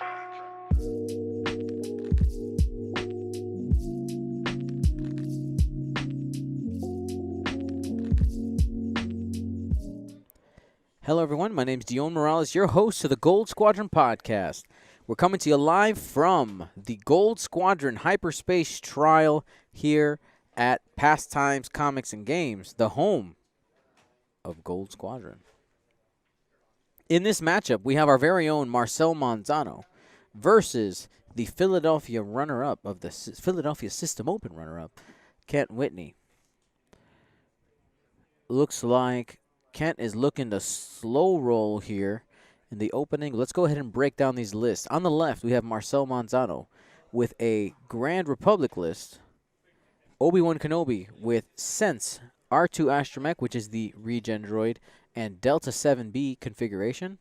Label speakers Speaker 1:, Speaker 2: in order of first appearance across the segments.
Speaker 1: Hello, everyone. My name is Dion Morales, your host of the Gold Squadron podcast. We're coming to you live from the Gold Squadron Hyperspace trial here at Pastimes Comics and Games, the home of Gold Squadron. In this matchup, we have our very own Marcel Manzano versus the Philadelphia runner-up of the Philadelphia System Open runner-up, Kent Whitney. Looks like Kent is looking to slow roll here in the opening. Let's go ahead and break down these lists. On the left, we have Marcel Manzano with a Grand Republic list. Obi-Wan Kenobi with Sense, R2 Astromech, which is the regen droid, and Delta 7B configuration.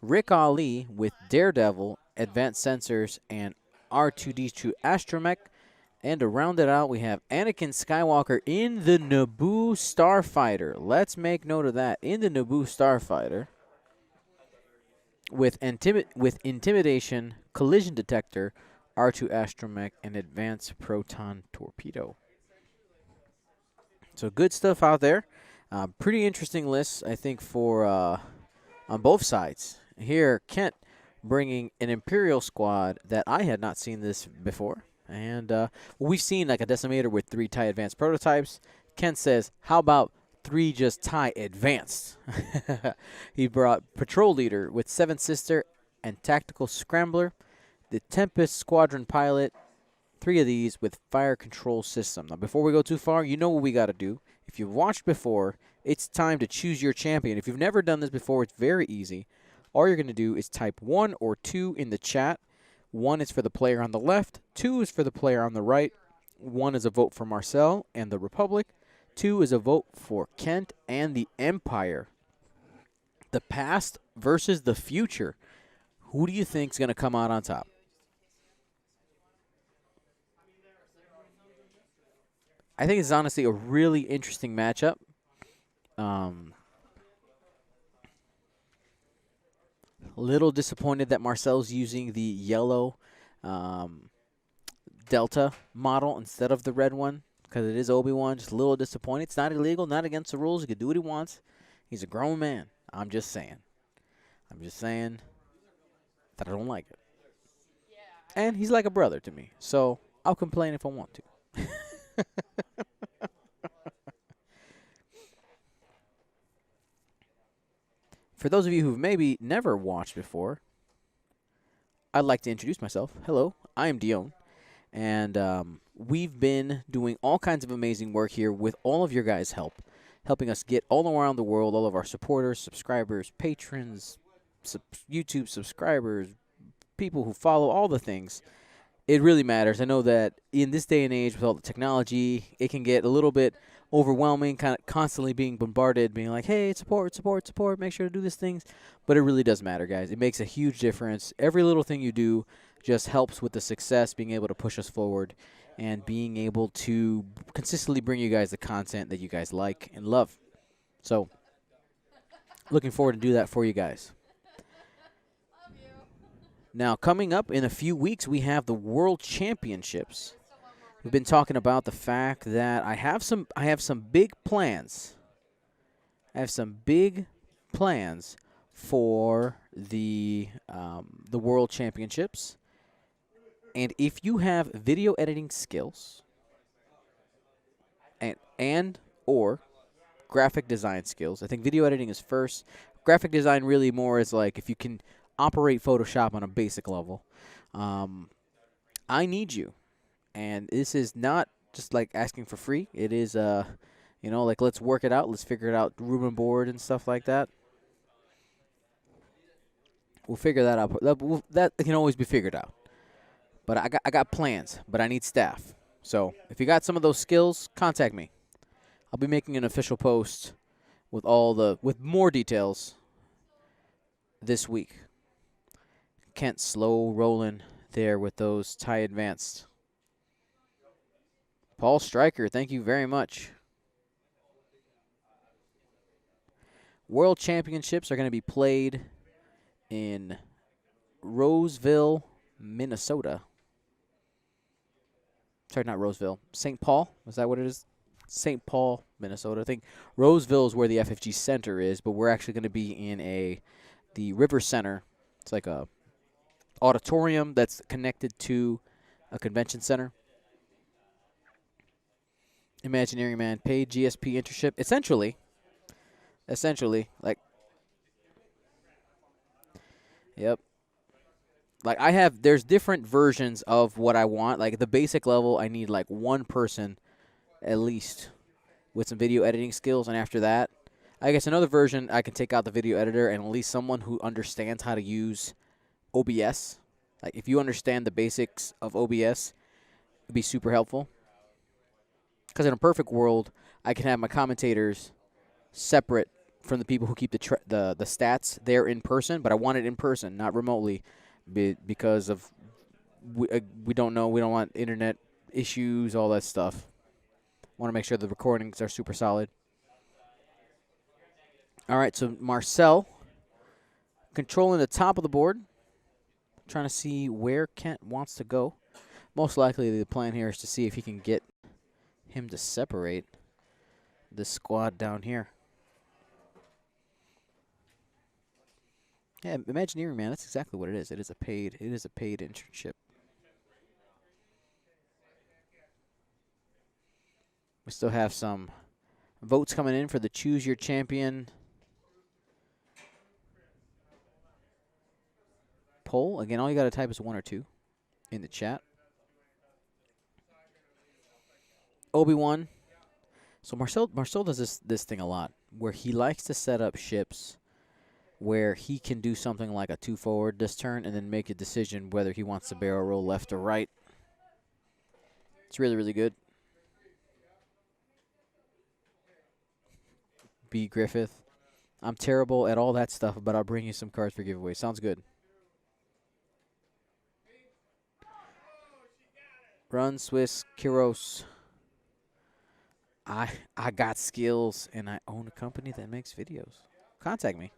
Speaker 1: Rick Ali with Daredevil, Advanced Sensors, and R2D2 Astromech. And to round it out, we have Anakin Skywalker in the Naboo Starfighter. Let's make note of that. In the Naboo Starfighter. With Intimidation, Collision Detector, R2 Astromech, and Advanced Proton Torpedo. So good stuff out there. Pretty interesting list, I think, for on both sides. Here, Kent bringing an Imperial squad that I had not seen this before. And we've seen like a Decimator with 3 TIE Advanced prototypes. Kent says, how about 3 just TIE Advanced? He brought Patrol Leader with 7 Sister and Tactical Scrambler. The Tempest Squadron Pilot, 3 of these with Fire Control System. Now, before we go too far, you know what we got to do. If you've watched before, it's time to choose your champion. If you've never done this before, it's very easy. All you're going to do is type 1 or 2 in the chat. 1 is for the player on the left. 2 is for the player on the right. 1 is a vote for Marcel and the Republic. 2 is a vote for Kent and the Empire. The past versus the future. Who do you think is going to come out on top? I think it's honestly a really interesting matchup. Little disappointed that Marcel's using the yellow Delta model instead of the red one because it is Obi-Wan. Just a little disappointed. It's not illegal, not against the rules. He can do what he wants. He's a grown man. I'm just saying. That I don't like it. And he's like a brother to me, so I'll complain if I want to. For those of you who've maybe never watched before, I'd like to introduce myself. Hello, I am Dion, and we've been doing all kinds of amazing work here with all of your guys' help, helping us get all around the world, all of our supporters, subscribers, patrons, YouTube subscribers, people who follow, all the things. It really matters. I know that in this day and age with all the technology, it can get a little bit overwhelming, kind of constantly being bombarded, being like, hey, support, make sure to do these things. But it really does matter, guys. It makes a huge difference. Every little thing you do just helps with the success, being able to push us forward, and being able to consistently bring you guys the content that you guys like and love. So, looking forward to do that for you guys. Now, coming up in a few weeks, we have the World Championships. We've been talking about the fact that I have some big plans. I have some big plans for the World Championships. And if you have video editing skills and or graphic design skills, I think video editing is first. Graphic design really more is like if you can operate Photoshop on a basic level. I need you. And this is not just like asking for free. It is, like let's work it out. Let's figure it out, room and board and stuff like that. We'll figure that out. That can always be figured out. But I got plans, but I need staff. So if you got some of those skills, contact me. I'll be making an official post with more details this week. Kent slow rolling there with those TIE Advanced. Paul Stryker, thank you very much. World Championships are going to be played in Roseville, Minnesota. Sorry, not Roseville. St. Paul. Is that what it is? St. Paul, Minnesota. I think Roseville is where the FFG Center is, but we're actually going to be in the River Center. It's like a auditorium that's connected to a convention center. Imagineering Man, paid GSP internship. Essentially, like, yep. Like, there's different versions of what I want. Like, the basic level, I need, like, one person at least with some video editing skills. And after that, I guess another version, I can take out the video editor and at least someone who understands how to use OBS. Like, if you understand the basics of OBS, it'd be super helpful. Because in a perfect world, I can have my commentators separate from the people who keep the stats there in person, but I want it in person, not remotely, because of we don't know, we don't want internet issues, all that stuff. Want to make sure the recordings are super solid. All right, so Marcel controlling the top of the board, trying to see where Kent wants to go. Most likely the plan here is to see if he can get him to separate this squad down here. Yeah, Imagineering Man, that's exactly what it is. It is a paid internship. We still have some votes coming in for the Choose Your Champion poll. Again, all you got to type is 1 or 2 in the chat. Obi-Wan. So Marcel does this thing a lot, where he likes to set up ships where he can do something like a 2 forward this turn and then make a decision whether he wants to barrel roll left or right. It's really, really good. B. Griffith. I'm terrible at all that stuff, but I'll bring you some cards for giveaway. Sounds good. Run, Swiss, Kiros. I got skills, and I own a company that makes videos. Contact me.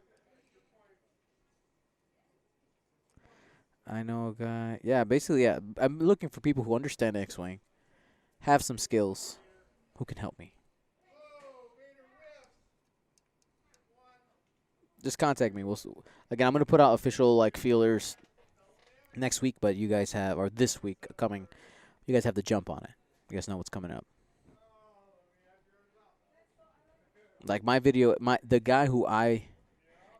Speaker 1: I know a guy. Yeah, basically, yeah. I'm looking for people who understand X-Wing, have some skills, who can help me. Just contact me. Again, I'm going to put out official, like, feelers next week, but you guys have, or this week coming, you guys have the jump on it. You guys know what's coming up. Like, the guy who I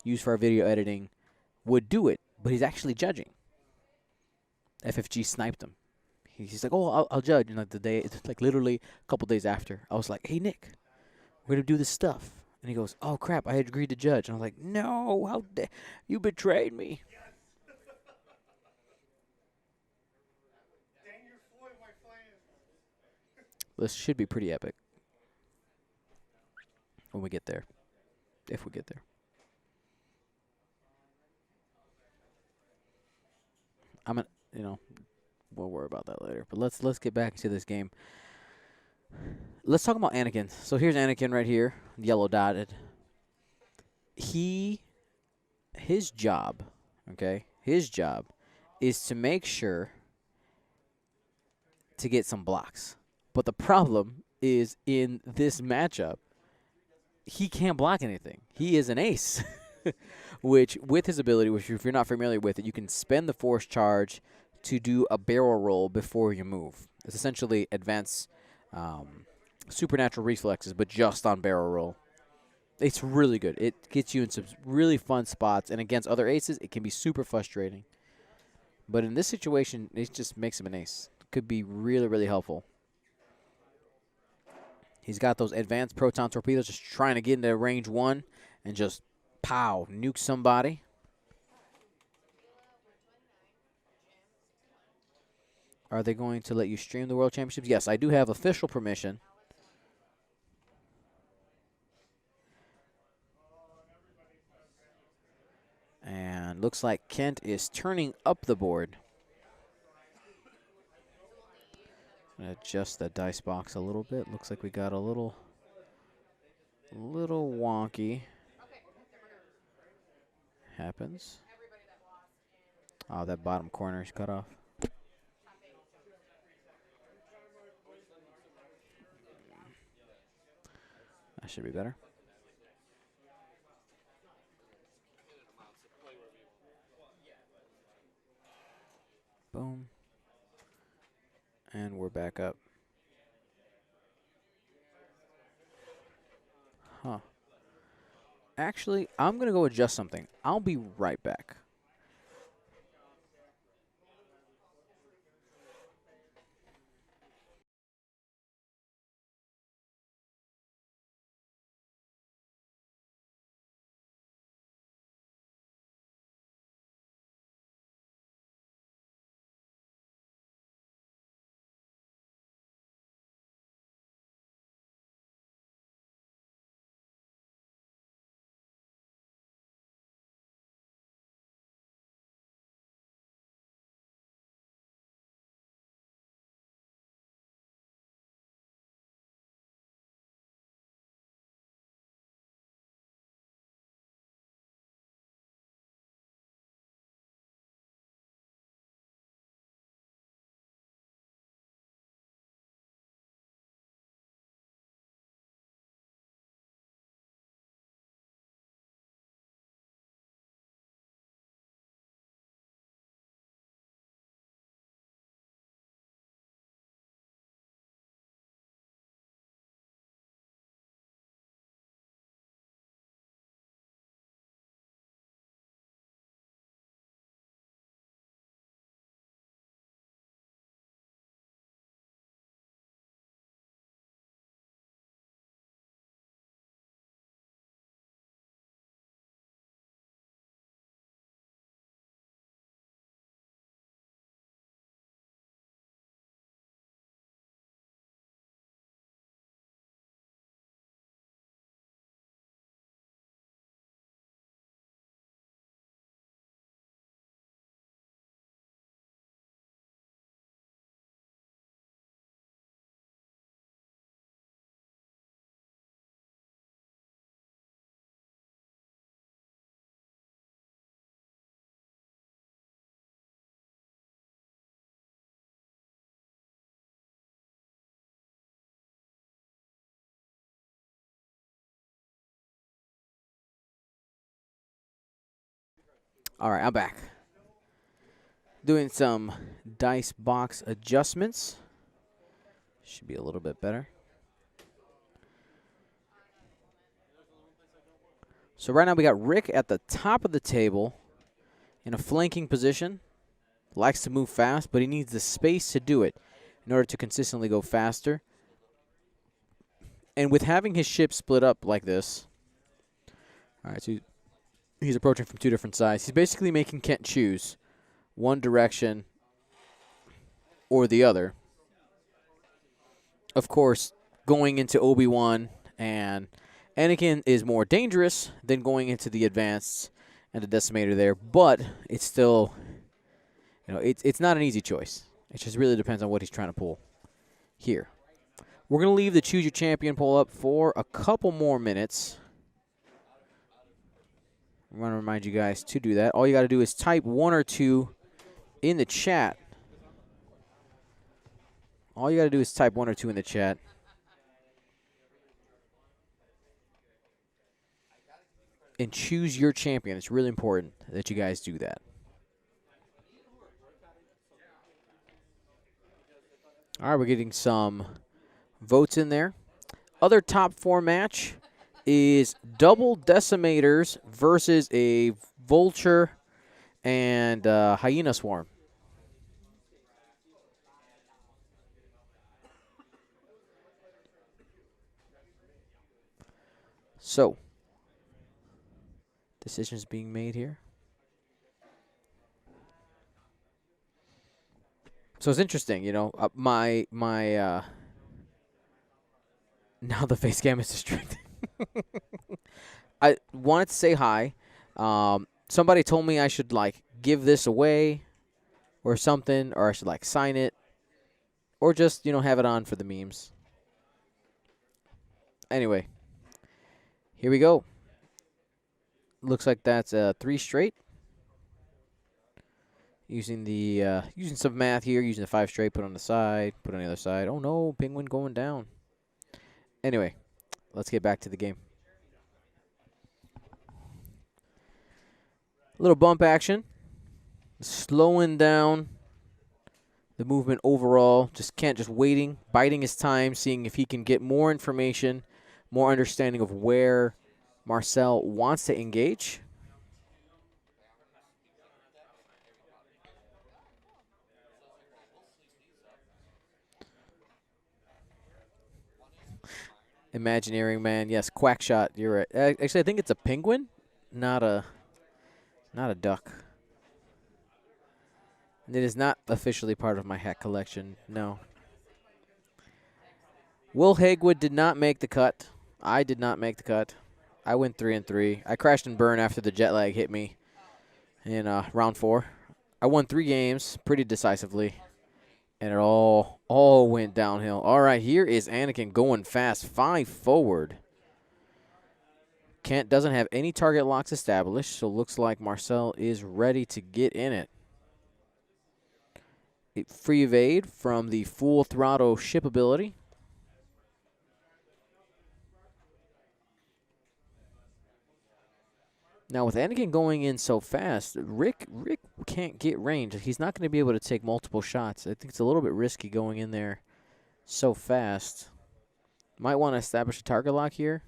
Speaker 1: use for our video editing would do it, but he's actually judging. FFG sniped him. He's like, oh, I'll judge. And like literally a couple days after, I was like, hey, Nick, we're going to do this stuff. And he goes, oh, crap, I had agreed to judge. And I was like, no, how dare you betrayed me. This should be pretty epic when we get there, if we get there. We'll worry about that later. But let's get back into this game. Let's talk about Anakin. So here's Anakin right here, yellow dotted. His job is to make sure to get some blocks. But the problem is in this matchup, he can't block anything. He is an ace, which with his ability, which if you're not familiar with it, you can spend the force charge to do a barrel roll before you move. It's essentially advanced supernatural reflexes, but just on barrel roll. It's really good. It gets you in some really fun spots, and against other aces, it can be super frustrating. But in this situation, it just makes him an ace. It could be really, really helpful. He's got those advanced proton torpedoes, just trying to get into range 1 and just, pow, nuke somebody. Are they going to let you stream the World Championships? Yes, I do have official permission. And looks like Kent is turning up the board. Adjust the dice box a little bit. Looks like we got a little wonky. Happens. Oh, that bottom corner is cut off. That should be better. Boom. And we're back up. Huh. Actually, I'm going to go adjust something. I'll be right back. All right, I'm back. Doing some dice box adjustments. Should be a little bit better. So right now we got Rick at the top of the table in a flanking position. Likes to move fast, but he needs the space to do it in order to consistently go faster. And with having his ship split up like this, all right, so he's approaching from two different sides. He's basically making Kent choose one direction or the other. Of course, going into Obi-Wan and Anakin is more dangerous than going into the advanced and the decimator there, but it's still, it's not an easy choice. It just really depends on what he's trying to pull here. We're going to leave the Choose Your Champion poll up for a couple more minutes. I want to remind you guys to do that. All you got to do is type 1 or 2 in the chat. All you got to do is type 1 or 2 in the chat. And choose your champion. It's really important that you guys do that. All right, we're getting some votes in there. Other top 4 match is double decimators versus a vulture and hyena swarm. So, decisions being made here. So it's interesting, my now the face cam is distracting. I wanted to say hi. Somebody told me I should give this away or something, or I should sign it, or just have it on for the memes. Anyway, here we go. Looks like that's 3 straight. Using the using some math here, using the 5 straight, put on the side, put on the other side. Oh no, penguin going down. Anyway, let's get back to the game. Little bump action, slowing down the movement overall. Just can't just waiting, biding his time, seeing if he can get more information, more understanding of where Marcel wants to engage. Imagineering man, yes, quack shot. You're right. Actually, I think it's a penguin, not a duck. It is not officially part of my hat collection. No. Will Hagwood did not make the cut. I did not make the cut. I went 3-3. I crashed and burned after the jet lag hit me in round 4. I won 3 games pretty decisively, and it all went downhill. All right, here is Anakin going fast, 5 forward. Kent doesn't have any target locks established, so looks like Marcel is ready to get in it. Free evade from the full throttle ship ability. Now, with Anakin going in so fast, Rick can't get range. He's not going to be able to take multiple shots. I think it's a little bit risky going in there so fast. Might want to establish a target lock here.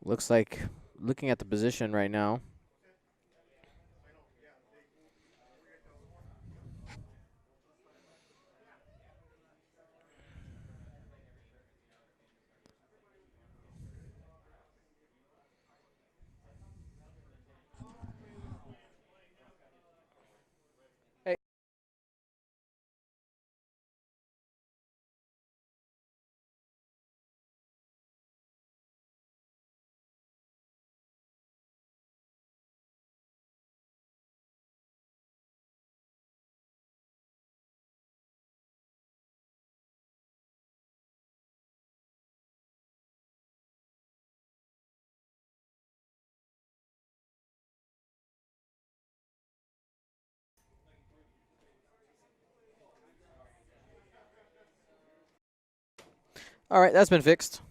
Speaker 1: Looks like, looking at the position right now, all right, that's been fixed.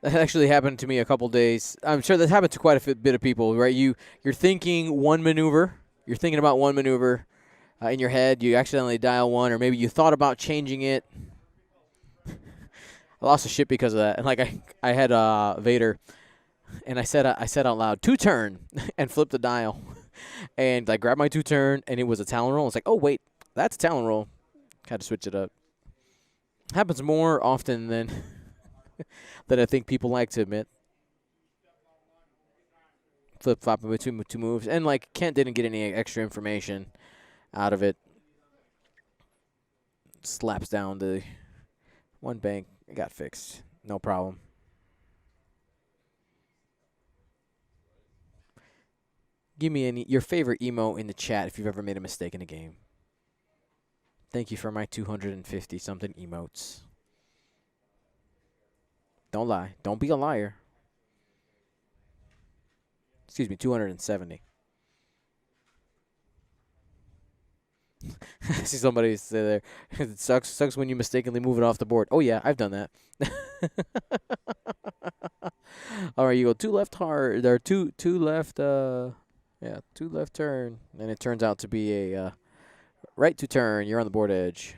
Speaker 1: That actually happened to me a couple days. I'm sure that happened to quite a bit of people, right? You're thinking one maneuver. You're thinking about one maneuver in your head. You accidentally dial one, or maybe you thought about changing it. I lost a ship because of that. And like I had Vader, and I said out loud 2-turn and flipped the dial, and I grabbed my 2-turn, and it was a Talon roll. It's like, oh wait, that's a Talon roll. Had to switch it up. Happens more often than than I think people like to admit. Flip flopping between 2 moves, and like Kent didn't get any extra information out of it. Slaps down the 1 bank. It got fixed. No problem. Give me your favorite emo in the chat if you've ever made a mistake in a game. Thank you for my 250 something emotes. Don't lie. Don't be a liar. Excuse me, 270. I see somebody say there, it sucks when you mistakenly move it off the board. Oh yeah, I've done that. All right, you go 2 left hard. There are two left. Yeah, 2 left turn, and it turns out to be a right 2 turn. You're on the board edge.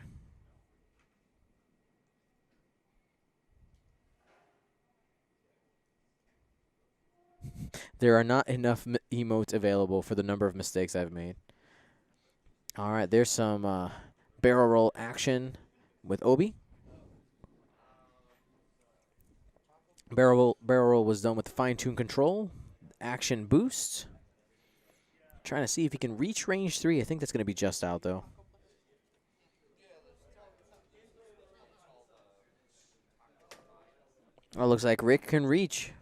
Speaker 1: There are not enough emotes available for the number of mistakes I've made. All right, there's some barrel roll action with Obi. Barrel roll was done with fine-tune control, action boost. Trying to see if he can reach range 3. I think that's going to be just out, though. Oh, looks like Rick can reach.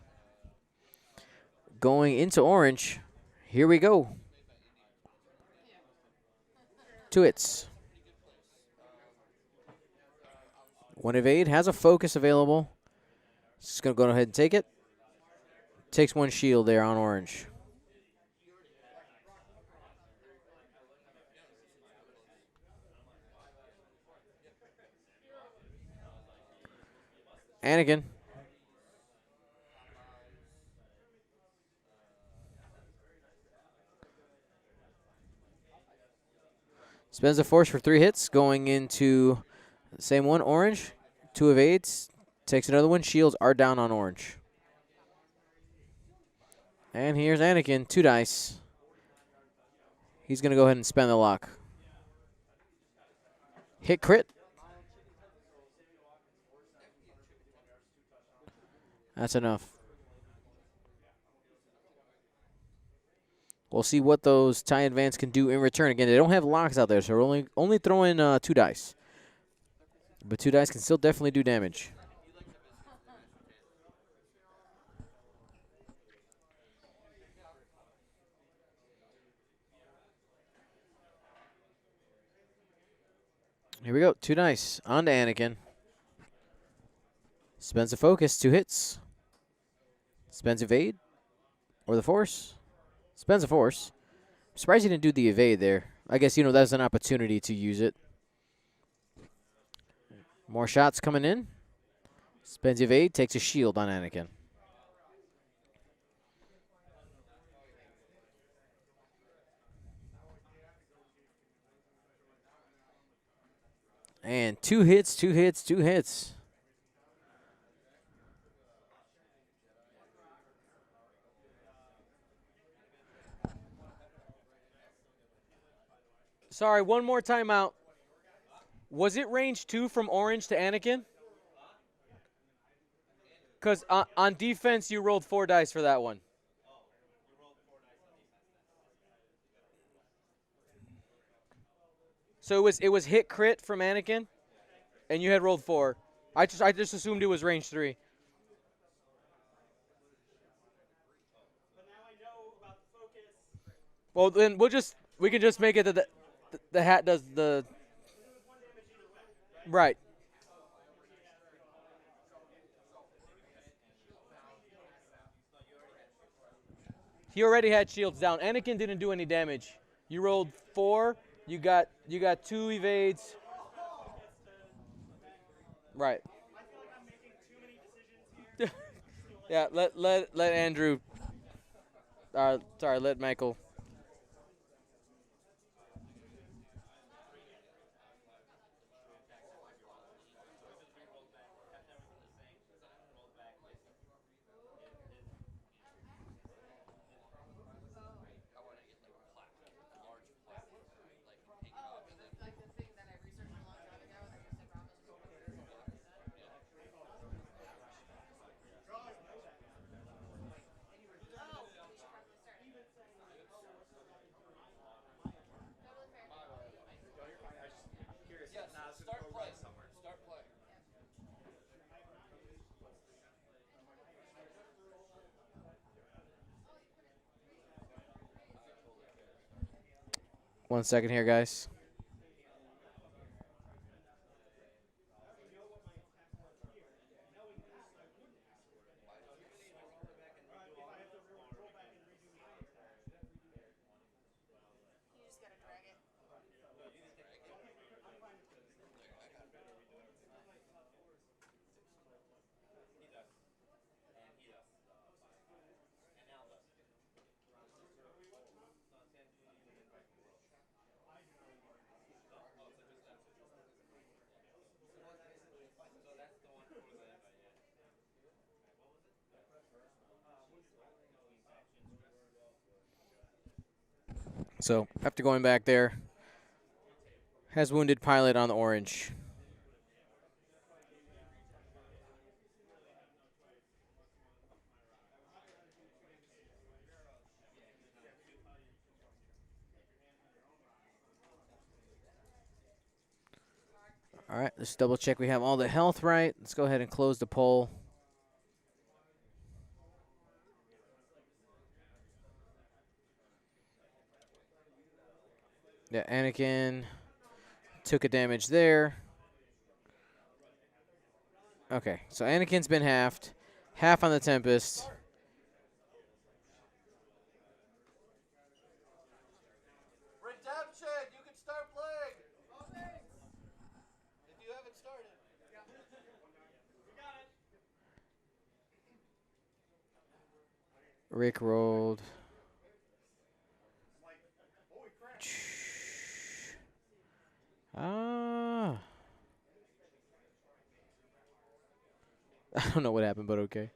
Speaker 1: Going into orange. Here we go. 2 hits. 1 evade. Has a focus available. Just going to go ahead and take it. Takes 1 shield there on orange. Anakin. Spends the force for 3 hits. Going into the same one, orange. 2 evades. Takes another one. Shields are down on orange. And here's Anakin. 2 dice. He's going to go ahead and spend the lock. Hit crit. That's enough. We'll see what those tie advance can do in return. Again, they don't have locks out there, so we're only throwing 2 dice. But 2 dice can still definitely do damage. Here we go. 2 dice. On to Anakin. Spends a focus. 2 hits. Spends evade. Or the force. Spends a force. I'm surprised he didn't do the evade there. I guess, that was an opportunity to use it. More shots coming in. Spends evade. Takes a shield on Anakin. And 2 hits, 2 hits, 2 hits. Sorry, one more timeout. Was it range 2 from orange to Anakin? Because on defense, you rolled 4 dice for that one. So it was hit crit from Anakin, and you had rolled 4. I just assumed it was range 3. Well, then we can just make it that the hat does the right. He already had shields down. Anakin didn't do any damage. You rolled 4. You got 2 evades. Right. Yeah. Let Andrew. Sorry. Let Michael. One second here, guys. So after going back there, Has wounded pilot on the orange. All right, let's double check we have all the health right. Let's go ahead and close the poll. Yeah, Anakin took a damage there. Okay, so Anakin's been halved. Half on the Tempest.
Speaker 2: Redemption! You can start playing! Okay. If you haven't started.
Speaker 1: Rick rolled. Ah. I don't know what happened, but okay.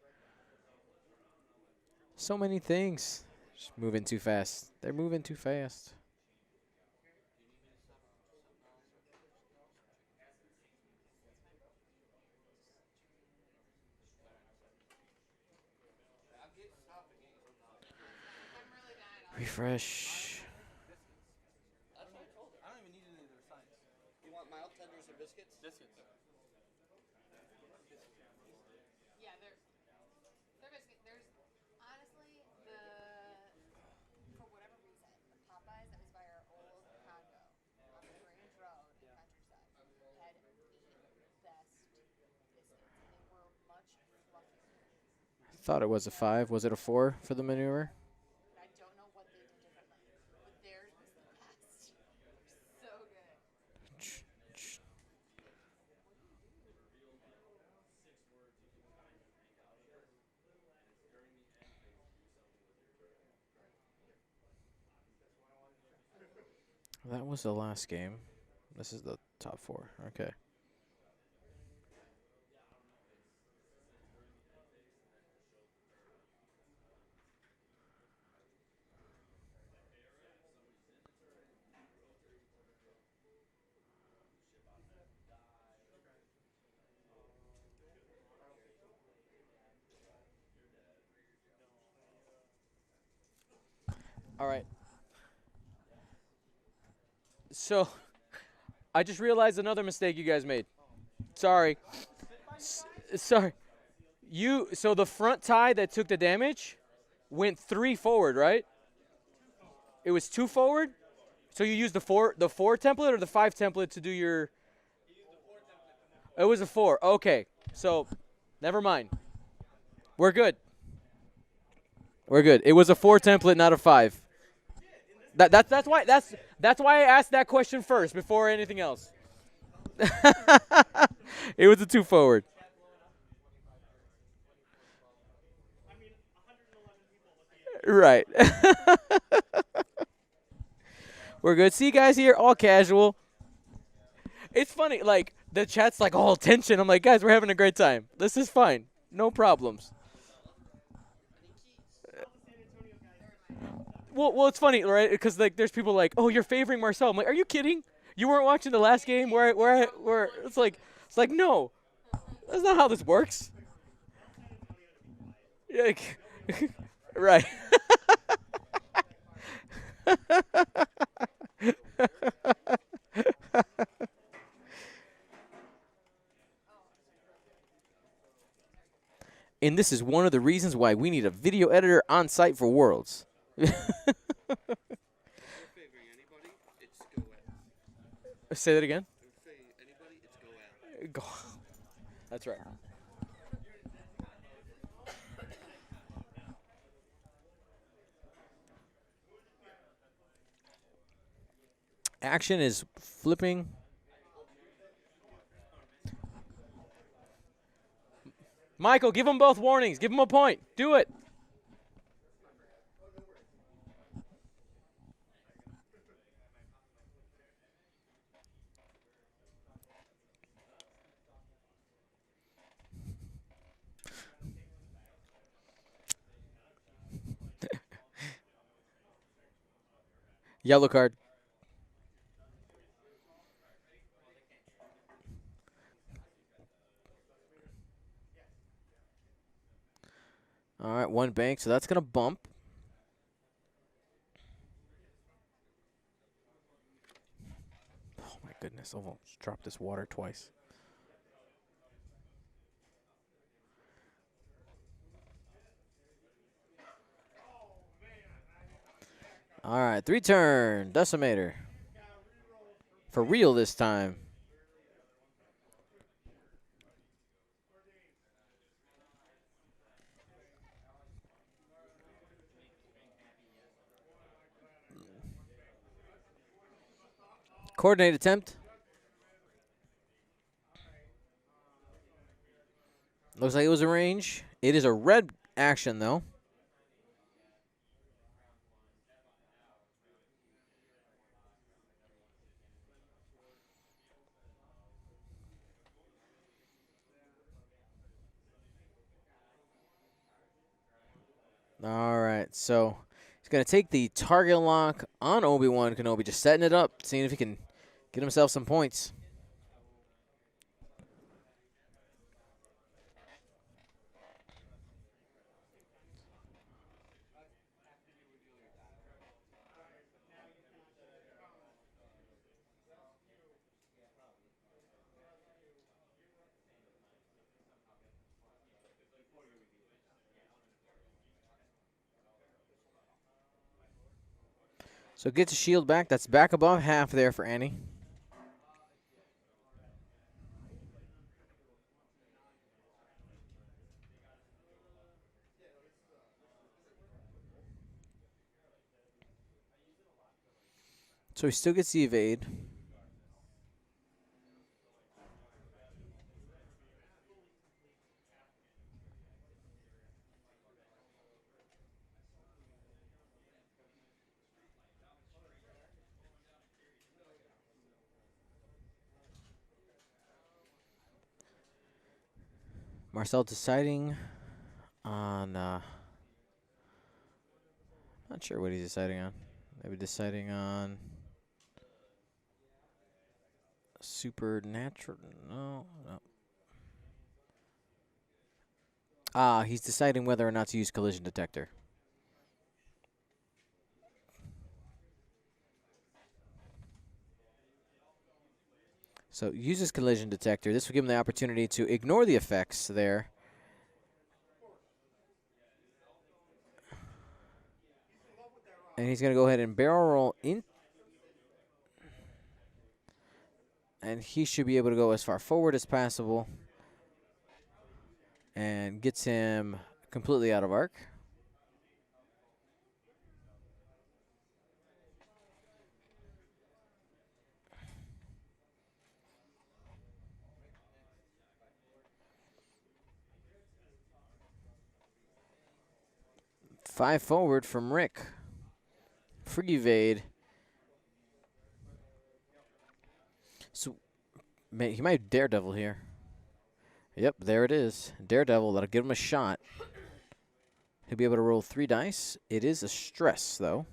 Speaker 1: So many things. Just moving too fast. They're moving too fast. Refresh.
Speaker 2: That's what I told her. I don't even need any of their signs. You want mild tenders or biscuits? Biscuits.
Speaker 3: Yeah, they're biscuit. There's honestly for whatever reason, the Popeyes that was by our old condo on the Grange Road in Countryside had the best biscuits, and they were much fluffier.
Speaker 1: Thought it was a 5. Was it a 4 for the maneuver?
Speaker 3: I don't know what they did differently, but theirs was the best. So good.
Speaker 1: That was the last game. This is the top 4. Okay. All right. So, I just realized another mistake you guys made. Sorry. Sorry. So the front tie that took the damage went 3 forward, right? It was 2 forward? So you used the 4 template or the 5 template to do your... It was a 4. Okay. So, never mind. We're good. We're good. It was a 4 template, not a 5. That's why I asked that question first before anything else. It was a 2 forward. Right. We're good. See you guys here, all casual. It's funny, like the chat's like all tension. I'm like, guys, we're having a great time. This is fine. No problems. Well, it's funny, right? Because like, there's people like, "Oh, you're favoring Marcel." I'm like, "Are you kidding? You weren't watching the last game where it's like, no, that's not how this works." Yeah, right. And this is one of the reasons why we need a video editor on site for Worlds. Say that again. Go. That's right. Action is flipping. Michael, give them both warnings. Give them a point. Do it. Yellow card. All right, one bank, so that's going to bump. Oh, my goodness. Almost dropped this water twice. All right, 3-turn decimator. For real this time. Coordinate attempt. Looks like it was a range. It is a red action, though. All right, so he's going to take the target lock on Obi-Wan Kenobi, just setting it up, seeing if he can get himself some points. So gets a shield back. That's back above half there for Annie. So he still gets the evade. Marcel deciding on, not sure what he's deciding on. Maybe deciding on supernatural. No, no. He's deciding whether or not to use collision detector. So uses collision detector. This will give him the opportunity to ignore the effects there. And he's going to go ahead and barrel roll in. And he should be able to go as far forward as possible. And gets him completely out of arc. Five forward from Rick. Free evade. So he might have Daredevil here. Yep, there it is. Daredevil, that'll give him a shot. He'll be able to roll 3 dice. It is a stress, though.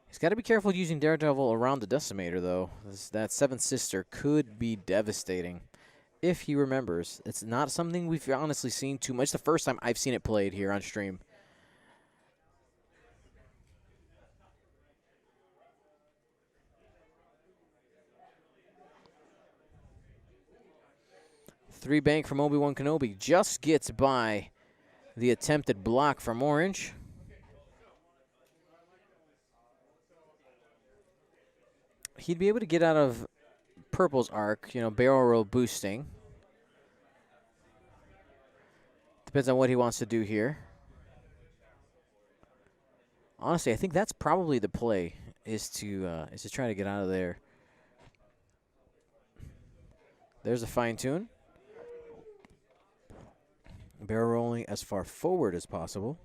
Speaker 1: He's got to be careful using Daredevil around the Decimator, though. That Seventh Sister could be devastating if he remembers. It's not something we've honestly seen too much. The first time I've seen it played here on stream. Three bank from Obi-Wan Kenobi just gets by the attempted block from Orange. He'd be able to get out of Purple's arc, barrel roll boosting. Depends on what he wants to do here. Honestly, I think that's probably the play, is to try to get out of there. There's a fine tune. Barrel rolling as far forward as possible.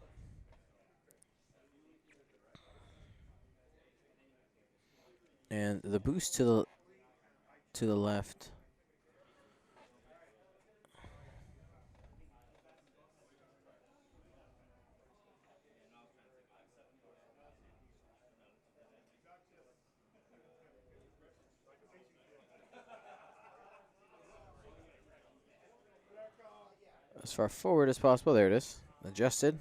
Speaker 1: And the boost to the left. As far forward as possible. There it is. Adjusted.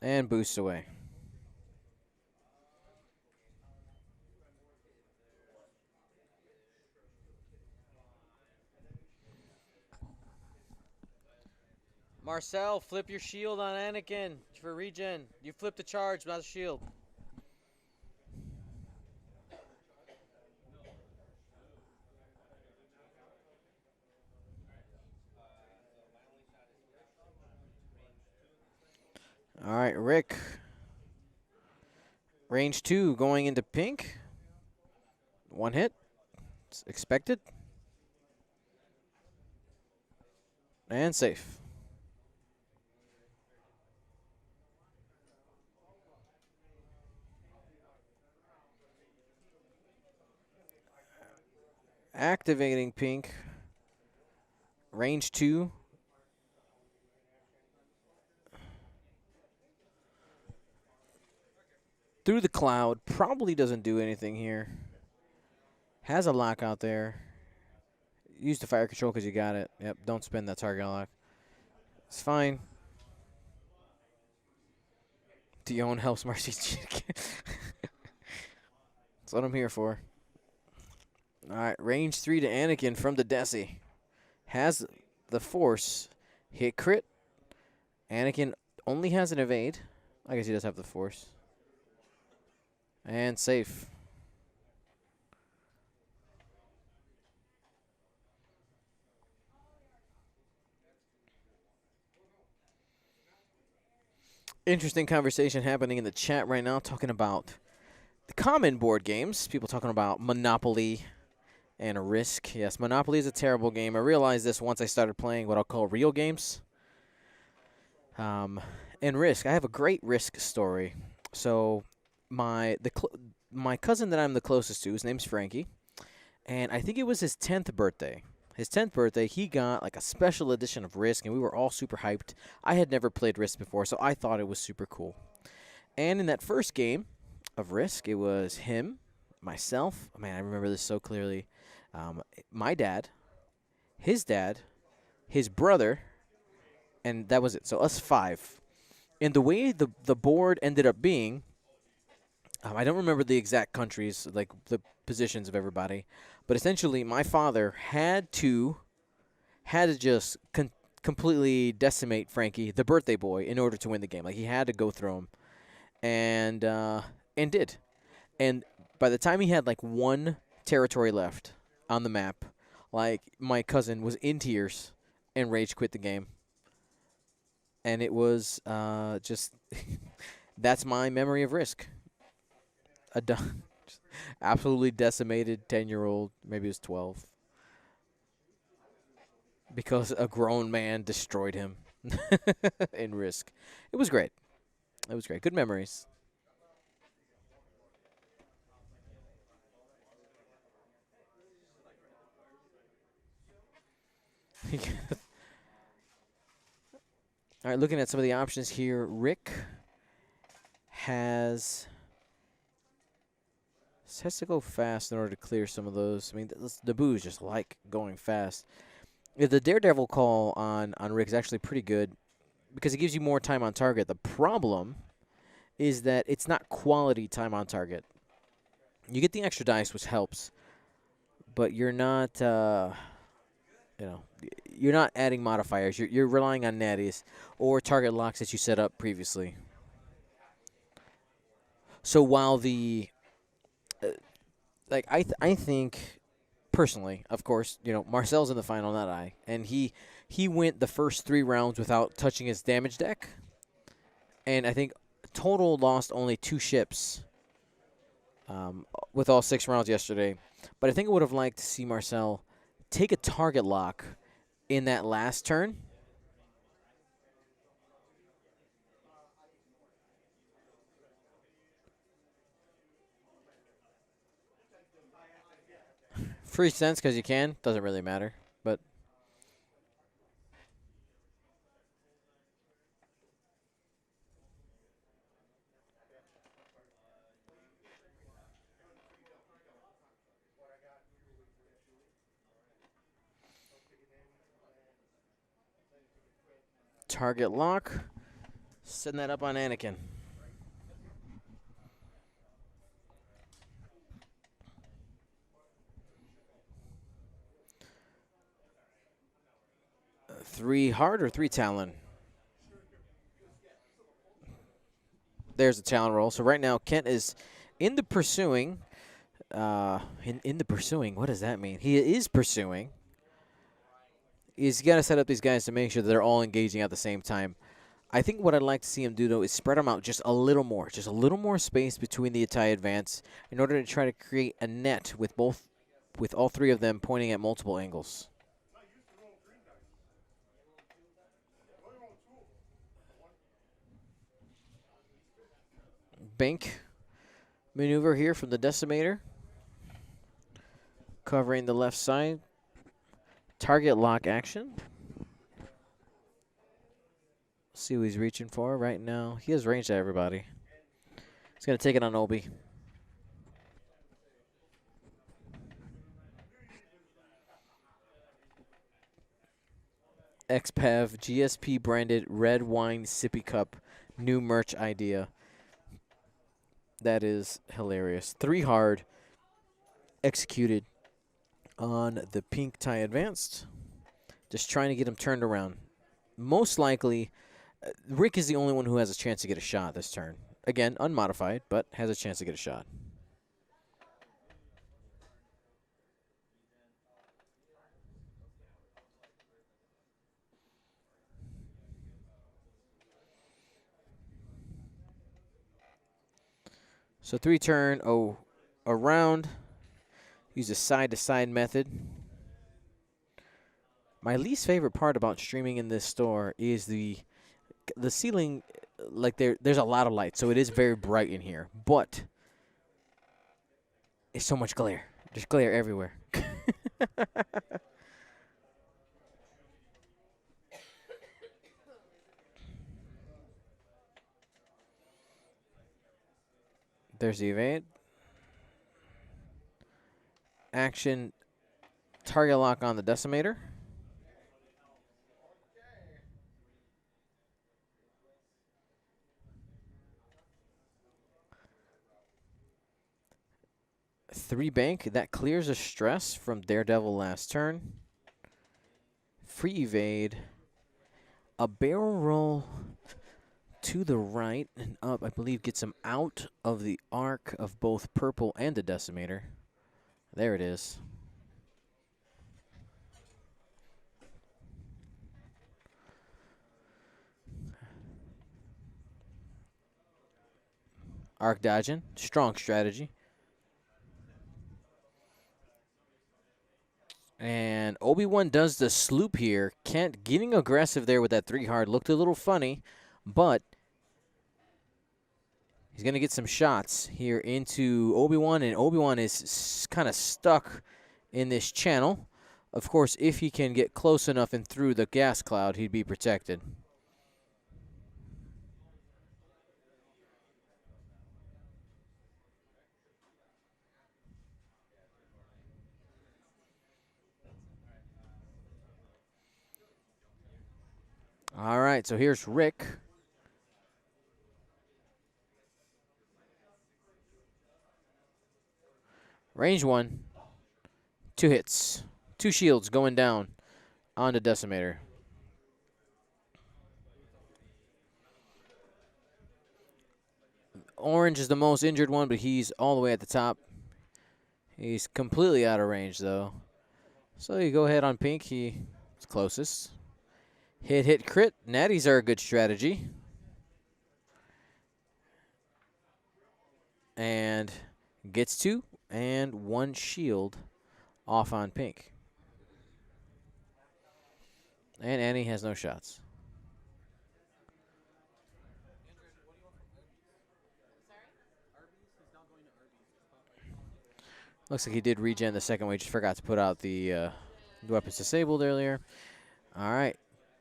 Speaker 1: And boost away. Marcel, flip your shield on Anakin for regen. You flip the charge, not the shield. All right, Rick. Range 2 going into pink. One hit. It's expected. And safe. Activating pink. Range 2. Through the cloud. Probably doesn't do anything here. Has a lock out there. Use the fire control because you got it. Yep, don't spend that target lock. It's fine. Dion helps Marcy cheat. That's what I'm here for. All right, range 3 to Anakin from the Desi. Has the force. Hit crit. Anakin only has an evade. I guess he does have the force. And safe. Interesting conversation happening in the chat right now talking about the common board games. People talking about Monopoly and Risk. Yes, Monopoly is a terrible game. I realized this once I started playing what I'll call real games. And Risk. I have a great Risk story. So my cousin that I'm the closest to, his name's Frankie, and I think it was his 10th birthday. His 10th birthday, he got like a special edition of Risk, and we were all super hyped. I had never played Risk before, so I thought it was super cool. And in that first game of Risk, it was him, myself. Man, I remember this so clearly. My dad, his brother, and that was it. So us 5. And the way the board ended up being, I don't remember the exact countries, like the positions of everybody, but essentially my father had to just completely decimate Frankie, the birthday boy, in order to win the game. Like he had to go through him, and did. And by the time he had like one territory left on the map, like my cousin was in tears and rage quit the game. And it was just that's my memory of Risk. Absolutely decimated 10-year-old, maybe it was 12, because a grown man destroyed him in Risk. It was great. It was great. Good memories. All right, looking at some of the options here, Rick has to go fast in order to clear some of those. I mean, the boos just like going fast. Yeah, the Daredevil call on Rick is actually pretty good because it gives you more time on target. The problem is that it's not quality time on target. You get the extra dice, which helps, but you're not, you're not adding modifiers. You're relying on natties or target locks that you set up previously. So while I think personally, of course, Marcel's in the final, not I, and he went the first 3 rounds without touching his damage deck, and I think total lost only 2 ships with all 6 rounds yesterday. But I think I would have liked to see Marcel take a target lock in that last turn. Free sense because you can. Doesn't really matter. But Target lock. Setting that up on Anakin. Three hard or three talon? There's a talon roll. So right now, Kent is in the pursuing. In the pursuing, what does that mean? He is pursuing. He's got to set up these guys to make sure that they're all engaging at the same time. I think what I'd like to see him do, though, is spread them out just a little more space between the Itai advance in order to try to create a net with all three of them pointing at multiple angles. Bank maneuver here from the Decimator. Covering the left side. Target lock action. See who he's reaching for right now. He has range to everybody. He's going to take it on Obi. XPEV GSP branded red wine sippy cup. New merch idea. That is hilarious. 3 hard. Executed on the pink tie advanced. Just trying to get him turned around. Most likely, Rick is the only one who has a chance to get a shot this turn. Again, unmodified, but has a chance to get a shot. So 3 turn, around. Use a side-to-side method. My least favorite part about streaming in this store is the ceiling. Like there's a lot of light, so it is very bright in here, but it's so much glare. There's glare everywhere. There's the evade. Action. Target lock on the Decimator. Three bank. That clears a stress from Daredevil last turn. Free evade. A barrel roll to the right and up, I believe, gets him out of the arc of both purple and the Decimator. There it is. Arc dodging. Strong strategy. And Obi-Wan does the sloop here. Kent getting aggressive there with that 3 hard. Looked a little funny, but he's going to get some shots here into Obi-Wan, and Obi-Wan is kind of stuck in this channel. Of course, if he can get close enough and through the gas cloud, he'd be protected. All right, so here's Rick. Range 1. 2 hits. 2 shields going down on the Decimator. Orange is the most injured one, but he's all the way at the top. He's completely out of range, though. So you go ahead on pink. He's closest. Hit, crit. Natties are a good strategy. And gets 2 and 1 shield off on pink. And Annie has no shots. Looks like he did regen the second way. Just forgot to put out the weapons disabled earlier. All right.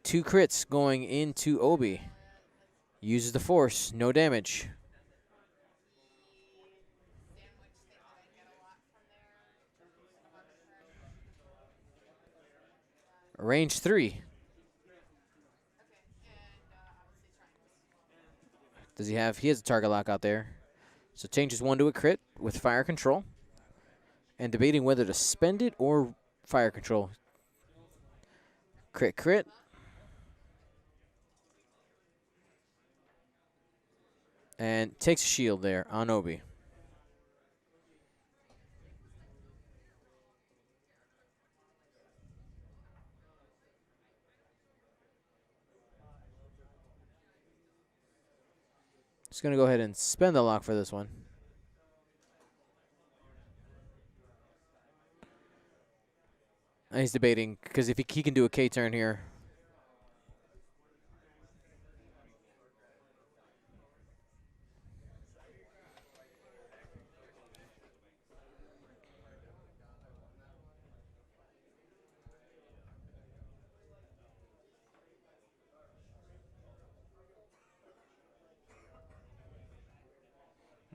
Speaker 1: 2 crits going into Obi. Uses the force. No damage. Range 3. Does he have? He has a target lock out there. So changes 1 to a crit with fire control. And debating whether to spend it or fire control. Crit, crit. And takes a shield there on Obi. Just going to go ahead and spend the lock for this one. And he's debating, because if he can do a K turn here.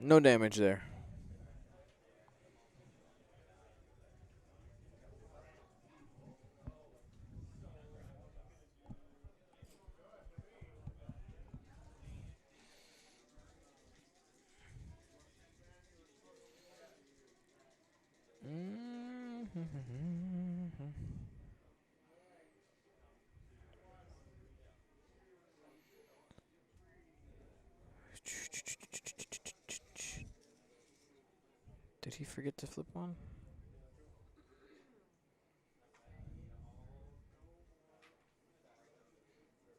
Speaker 1: No damage there. Did he forget to flip one?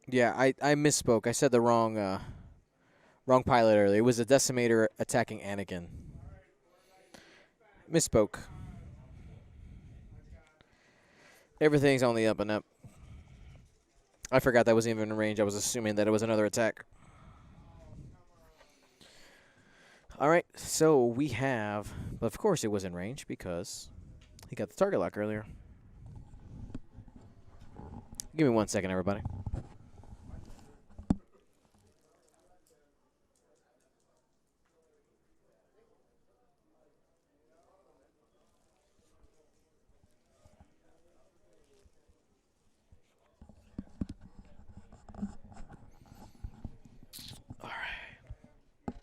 Speaker 1: Yeah, I misspoke. I said the wrong pilot earlier. It was a decimator attacking Anakin. Misspoke. Everything's on the up and up. I forgot that was even in range. I was assuming that it was another attack. All right, so we have, but of course it was in range because he got the target lock earlier. Give me 1 second, everybody. All right.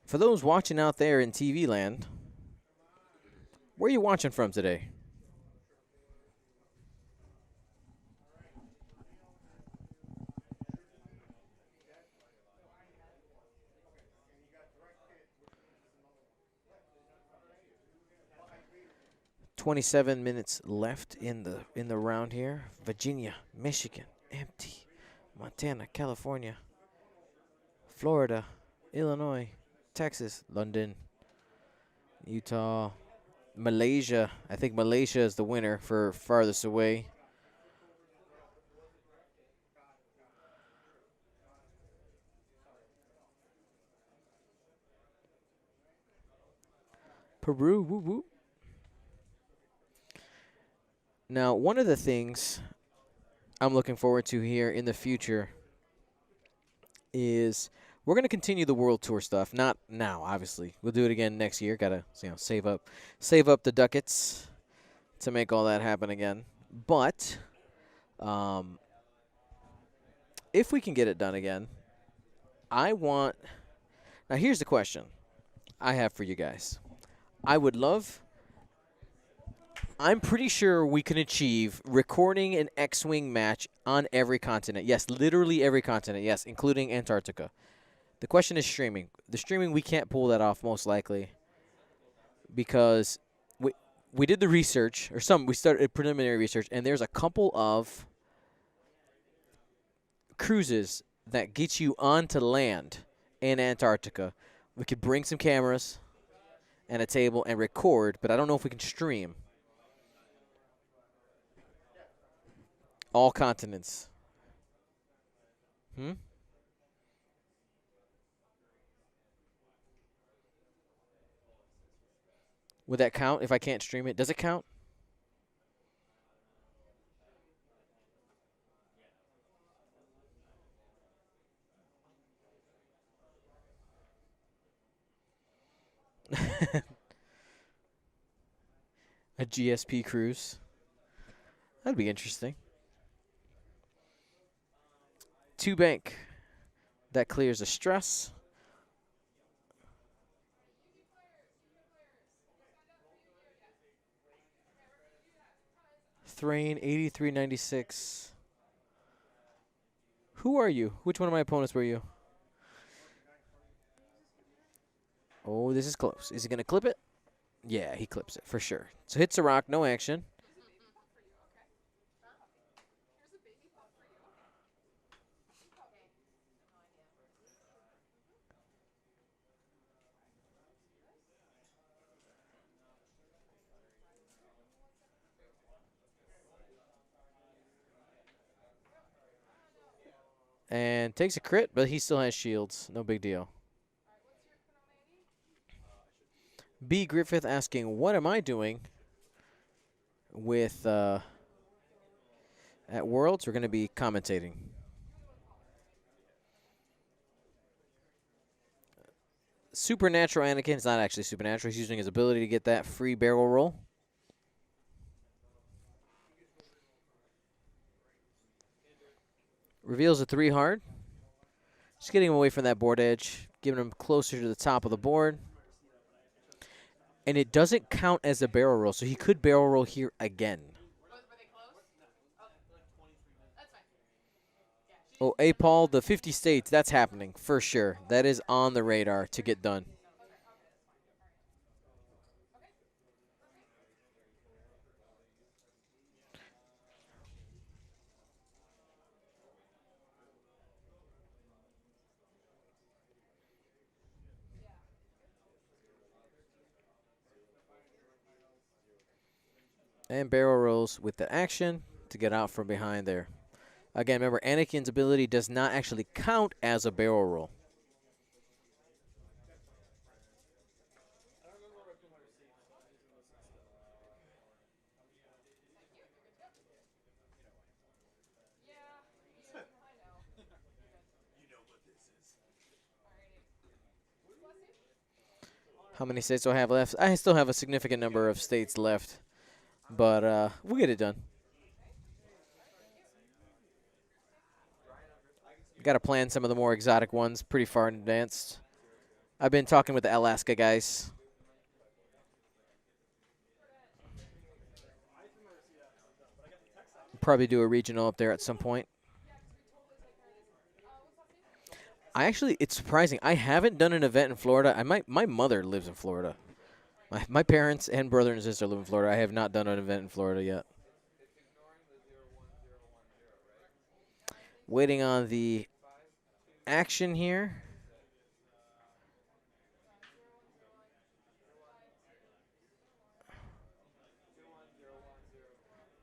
Speaker 1: For those watching out there in TV land, where are you watching from today? .27 minutes left in the round here. Virginia, Michigan, empty. Montana, California, Florida, Illinois, Texas, London, Utah, Malaysia. I think Malaysia is the winner for farthest away. Peru, woo woo. Now, one of the things I'm looking forward to here in the future is we're going to continue the world tour stuff. Not now, obviously. We'll do it again next year. Got to, save up the ducats to make all that happen again. But if we can get it done again, I want. Now, here's the question I have for you guys. I would love. I'm pretty sure we can achieve recording an X-Wing match on every continent. Yes, literally every continent. Yes, including Antarctica. The question is streaming. The streaming, we can't pull that off most likely because we did the research, we started preliminary research, and there's a couple of cruises that get you onto land in Antarctica. We could bring some cameras and a table and record, but I don't know if we can stream all continents. Would that count if I can't stream it? Does it count? A GSP cruise. That'd be interesting. Two bank. That clears the stress. Thrain, 83.96. Who are you? Which one of my opponents were you? Oh, this is close. Is he going to clip it? Yeah, he clips it for sure. So hits a rock, no action. And takes a crit, but he still has shields. No big deal. B. Griffith asking, what am I doing with at Worlds? We're going to be commentating. Supernatural Anakin. It's not actually supernatural. He's using his ability to get that free barrel roll. Reveals a 3 hard. Just getting him away from that board edge. Giving him closer to the top of the board. And it doesn't count as a barrel roll, so he could barrel roll here again. Oh, A. Paul, the 50 states, that's happening for sure. That is on the radar to get done. And barrel rolls with the action to get out from behind there. Again, remember, Anakin's ability does not actually count as a barrel roll. How many states do I have left? I still have a significant number of states left, but we'll get it done. Got to plan some of the more exotic ones pretty far in advance. I've been talking with the Alaska guys. Probably do a regional up there at some point. It's surprising. I haven't done an event in Florida. My mother lives in Florida. My parents and brother and sister live in Florida. I have not done an event in Florida yet. Waiting on the action here.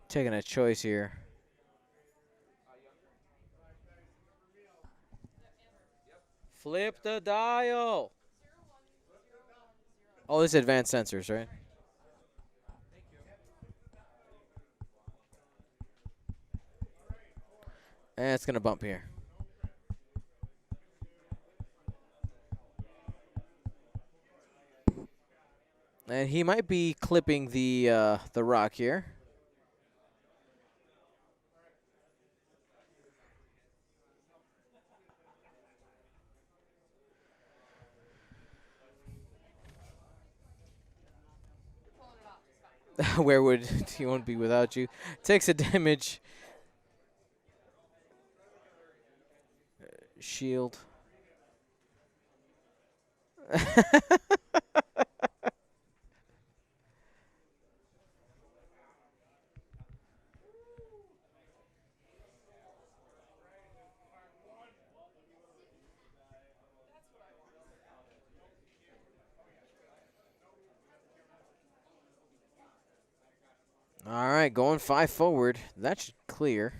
Speaker 1: Taking a choice here. Flip the dial. Oh, this is advanced sensors, right? And it's going to bump here. And he might be clipping the rock here. Where would he won't be without you? Takes a damage. Shield. All right, going 5 forward. That should clear.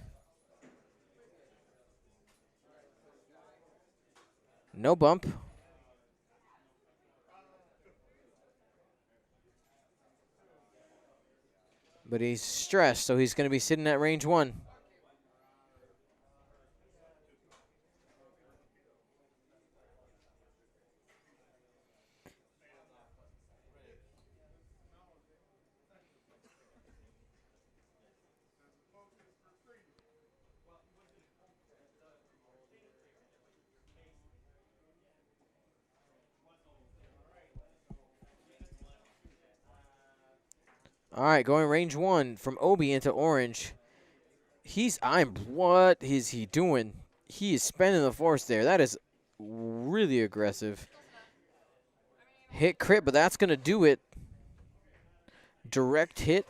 Speaker 1: No bump. But he's stressed, so he's going to be sitting at range 1. All right, going range 1 from Obi into orange. What is he doing? He is spending the force there. That is really aggressive. Hit crit, but that's going to do it. Direct hit.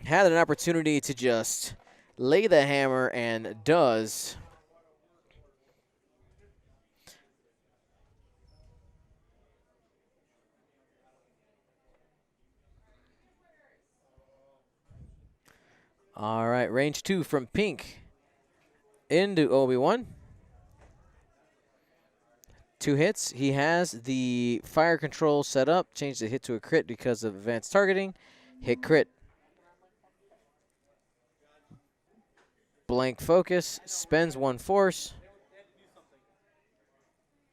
Speaker 1: Had an opportunity to just lay the hammer and does. All right, range 2 from Pink into Obi-Wan. 2 hits. He has the fire control set up. Changed the hit to a crit because of advanced targeting. Hit crit. Blank focus. Spends 1 force.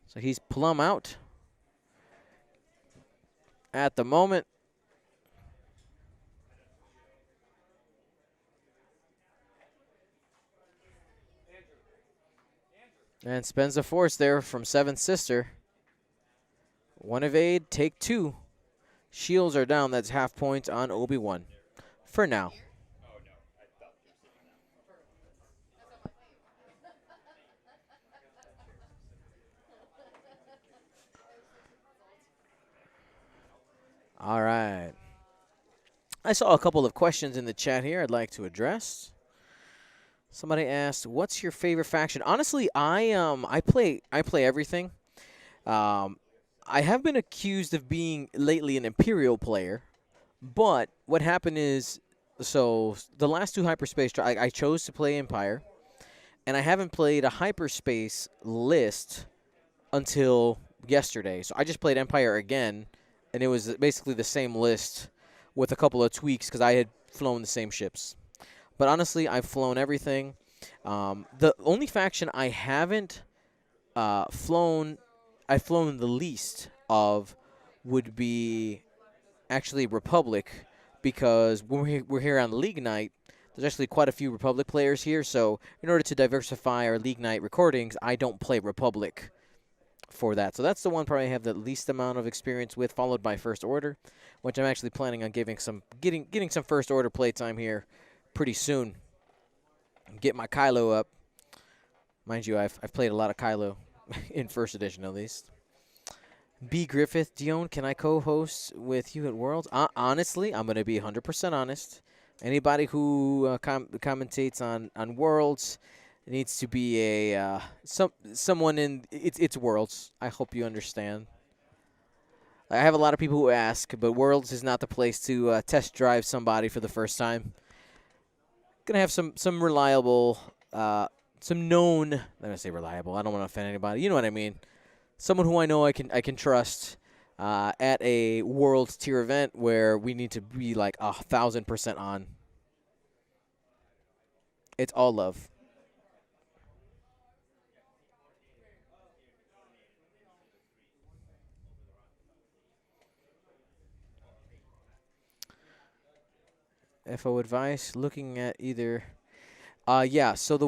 Speaker 1: So he's plumb out at the moment. And spends a force there from Seventh Sister. 1 evade, take 2. Shields are down. That's half point on Obi-Wan for now. All right. I saw a couple of questions in the chat here I'd like to address. Somebody asked, "What's your favorite faction?" Honestly, I play everything. I have been accused of being lately an Imperial player, but what happened is, so the last 2 Hyperspace, I chose to play Empire, and I haven't played a Hyperspace list until yesterday. So I just played Empire again, and it was basically the same list with a couple of tweaks because I had flown the same ships. But honestly, I've flown everything. The only faction I haven't flown, I've flown the least of would be actually Republic, because when we're here on League Night, there's actually quite a few Republic players here. So in order to diversify our League Night recordings, I don't play Republic for that. So that's the one probably I have the least amount of experience with, followed by First Order, which I'm actually planning on getting some First Order playtime here pretty soon. Get my Kylo up. Mind you, I've played a lot of Kylo in First Edition at least. B. Griffith, Dion, can I co-host with you at Worlds? Honestly, I'm going to be 100% honest. Anybody who commentates on Worlds needs to be a someone in it's Worlds. I hope you understand. I have a lot of people who ask, but Worlds is not the place to test drive somebody for the first time. Gonna have some reliable, some known. I'm gonna say reliable. I don't want to offend anybody. You know what I mean. Someone who I know I can trust at a World tier event where we need to be like 1,000% on. It's all love. FO advice, looking at either. Yeah, so the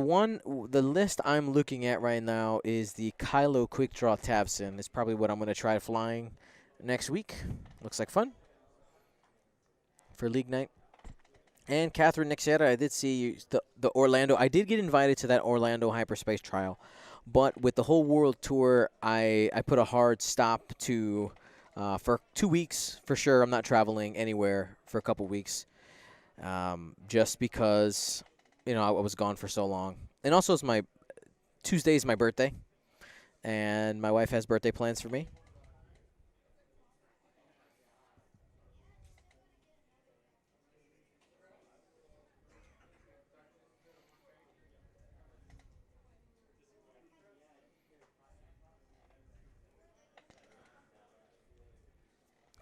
Speaker 1: list I'm looking at right now is the Kylo Quick Draw Tabson. It's probably what I'm going to try flying next week. Looks like fun for League Night. And Catherine Nixera, I did see the Orlando. I did get invited to that Orlando Hyperspace trial, but with the whole world tour, I put a hard stop to for 2 weeks for sure. I'm not traveling anywhere for a couple weeks, just because I was gone for so long. And also, Tuesday is my birthday, and my wife has birthday plans for me.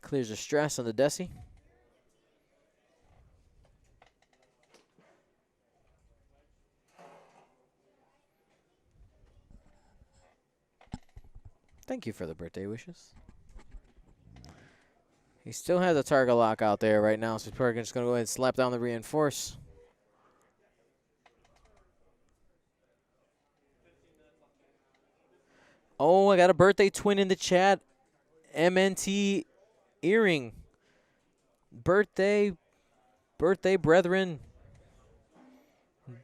Speaker 1: Clears the stress on the Desi. Thank you for the birthday wishes. He still has a target lock out there right now, so he's probably just going to go ahead and slap down the reinforce. Oh, I got a birthday twin in the chat. MNT Earring. Birthday, birthday brethren,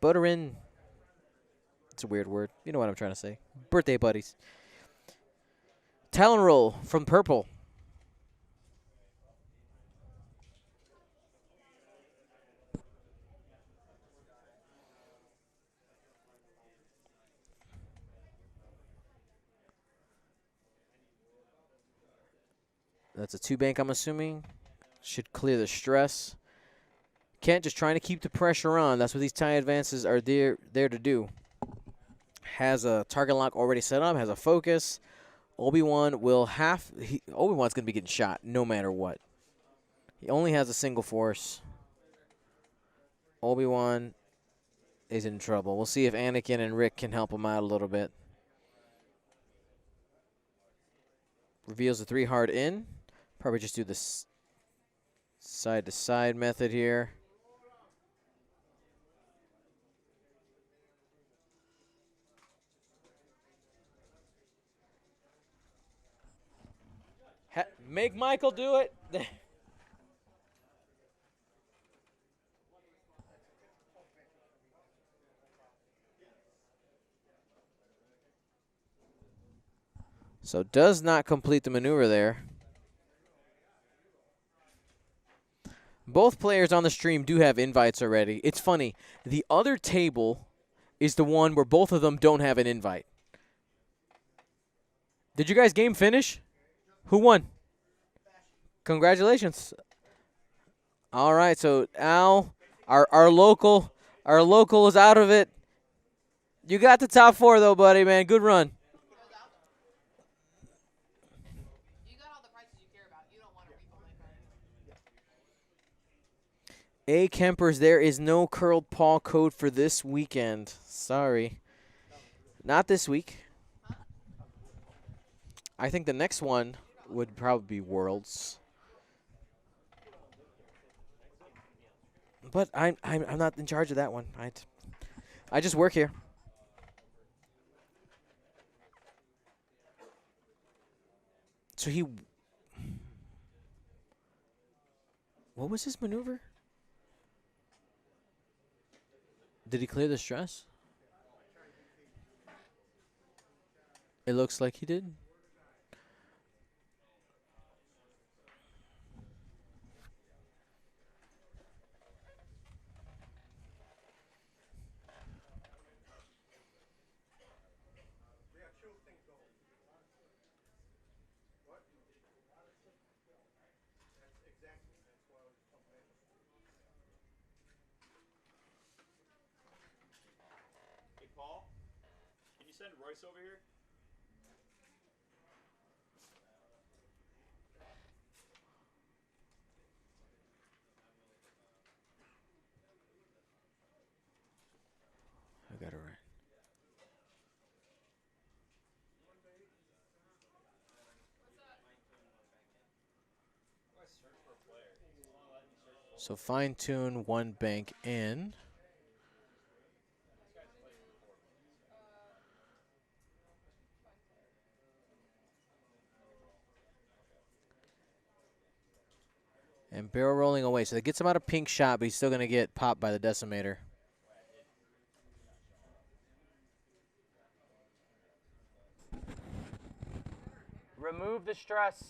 Speaker 1: butterin. It's a weird word. You know what I'm trying to say. Birthday buddies. Talon roll from purple. That's a 2 bank, I'm assuming. Should clear the stress. Kent just trying to keep the pressure on. That's what these tie advances are there to do. Has a target lock already set up. Has a focus. Obi-Wan will Obi-Wan's going to be getting shot no matter what. He only has a single force. Obi-Wan is in trouble. We'll see if Anakin and Rick can help him out a little bit. Reveals the 3 hard in. Probably just do this side-to-side method here. Make Michael do it. So does not complete the maneuver there. Both players on the stream do have invites already. It's funny. The other table is the one where both of them don't have an invite. Did you guys game finish? Who won? Congratulations. All right, so Al, our local is out of it. You got the top 4 though, buddy, man. Good run.
Speaker 3: You got all the prices you care about. You don't want a refill later.
Speaker 1: A Kempers, there is no curled paw code for this weekend. Sorry. Not this week. I think the next one would probably be Worlds. But I'm not in charge of that one. I just work here. So what was his maneuver? Did he clear the stress? It looks like he did.
Speaker 4: Hey, Paul, can you send Royce over here?
Speaker 1: I got it right. So fine tune 1 bank in. And barrel rolling away. So that gets him out of pink shot, but he's still going to get popped by the decimator. Remove the stress.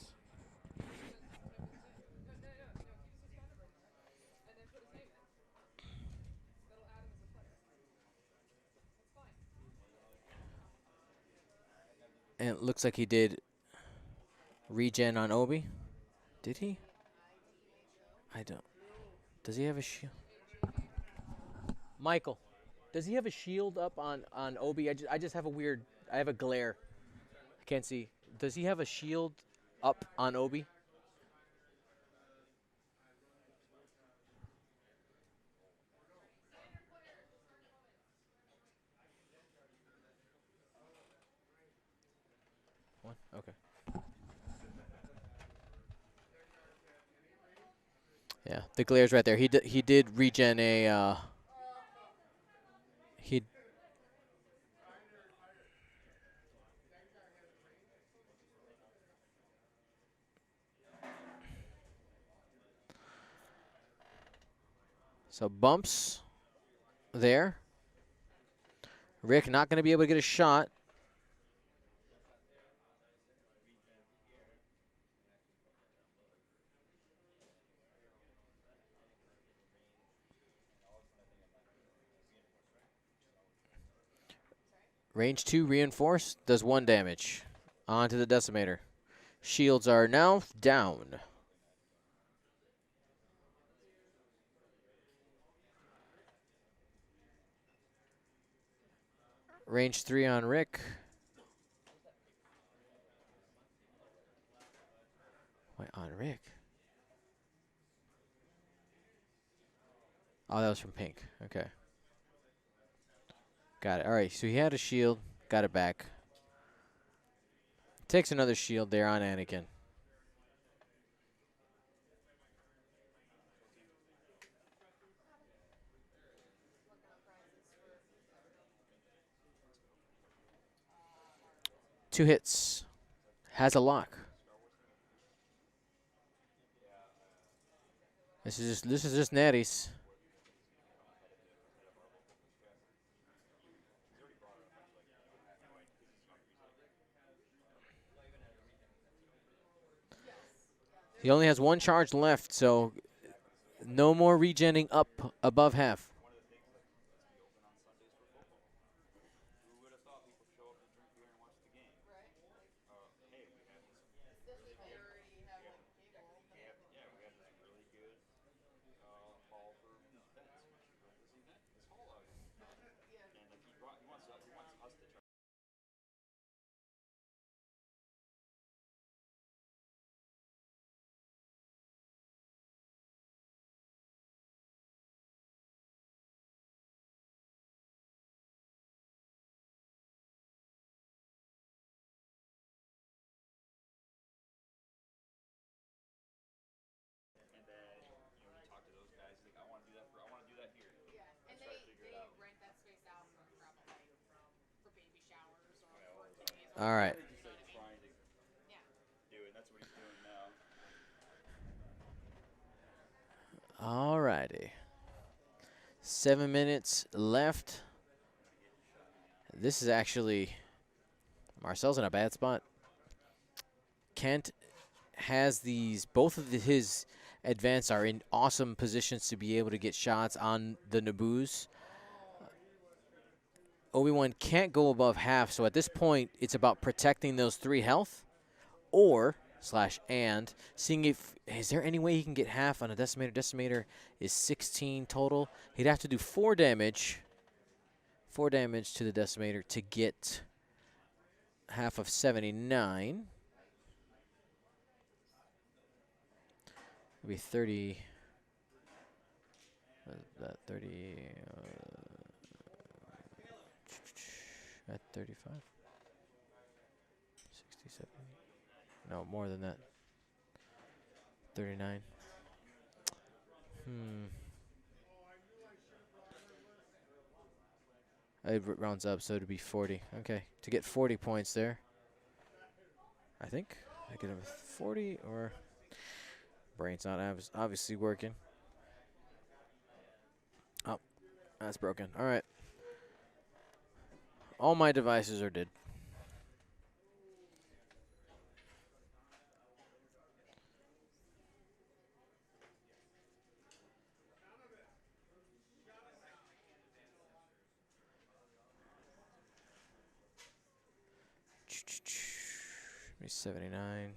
Speaker 1: And it looks like he did regen on Obi. Did he? I don't. Does he have a shield? Michael, does he have a shield up on Obi? I just have I have a glare. I can't see. Does he have a shield up on Obi? One? Okay. Yeah, the glare's right there. He did regen a. He. So bumps there. Rick not going to be able to get a shot. Range 2 reinforced does 1 damage. On to the decimator. Shields are now down. Range 3 on Rick. Wait, on Rick? Oh, that was from Pink. Okay. Got it. All right, so he had a shield. Got it back. Takes another shield there on Anakin. Two hits. Has a lock. This is just natties. He only has 1 charge left, so no more regenning up above half.
Speaker 3: And they rent that space out for travel, like for baby showers or for days or
Speaker 1: All right.
Speaker 3: whatever. You know what I mean? Yeah.
Speaker 1: All righty. 7 minutes left. This is actually Marcel's in a bad spot. Kent has these, both of his advance are in awesome positions to be able to get shots on the Naboos. Obi-Wan can't go above half, so at this point, it's about protecting those 3 health, or /and seeing if is there any way he can get half on a decimator. Decimator is 16 total. He'd have to do 4 damage. 4 damage to the decimator to get half of 79. It'd be 30. What is that 30? At 35. 67. No, more than that. 39. It rounds up, so it'd be 40. Okay, to get 40 points there. I think I get a 40, or brain's not obviously working. Oh, that's broken. All right. All my devices are dead. Be 79.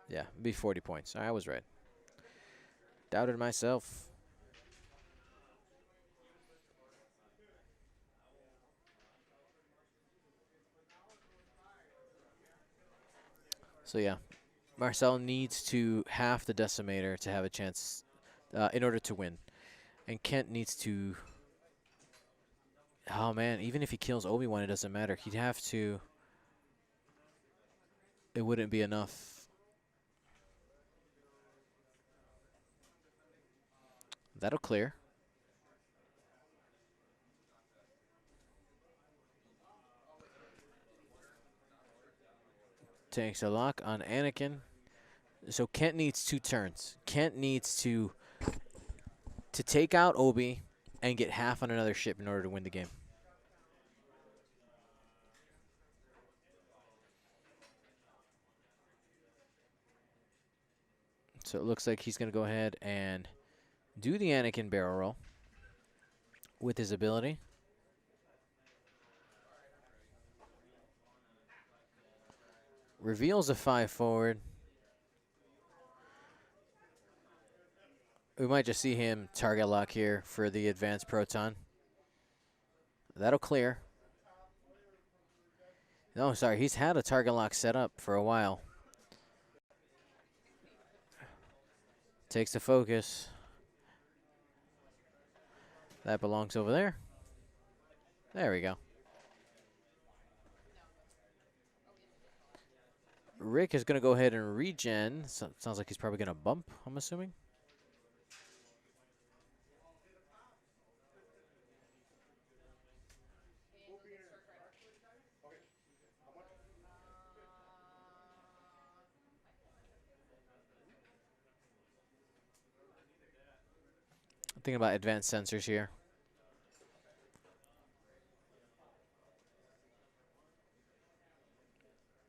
Speaker 1: Yeah, be 40 points. I was right. Doubted myself. So yeah, Marcel needs to half the decimator to have a chance in order to win. And Kent needs to... Oh, man, even if he kills Obi-Wan, it doesn't matter. He'd have to... It wouldn't be enough. That'll clear. Takes a lock on Anakin. So Kent needs 2 turns. Kent needs to take out Obi and get half on another ship in order to win the game. So it looks like he's going to go ahead and do the Anakin barrel roll with his ability. Reveals a 5 forward. We might just see him target lock here for the advanced proton. That'll clear. No, sorry, he's had a target lock set up for a while. Takes the focus. That belongs over there. There we go. Rick is going to go ahead and regen. So, sounds like he's probably going to bump, I'm assuming. I'm thinking about advanced sensors here.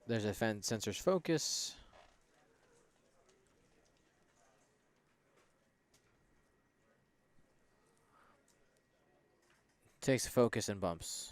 Speaker 1: There's advanced sensors focus. Takes the focus and bumps.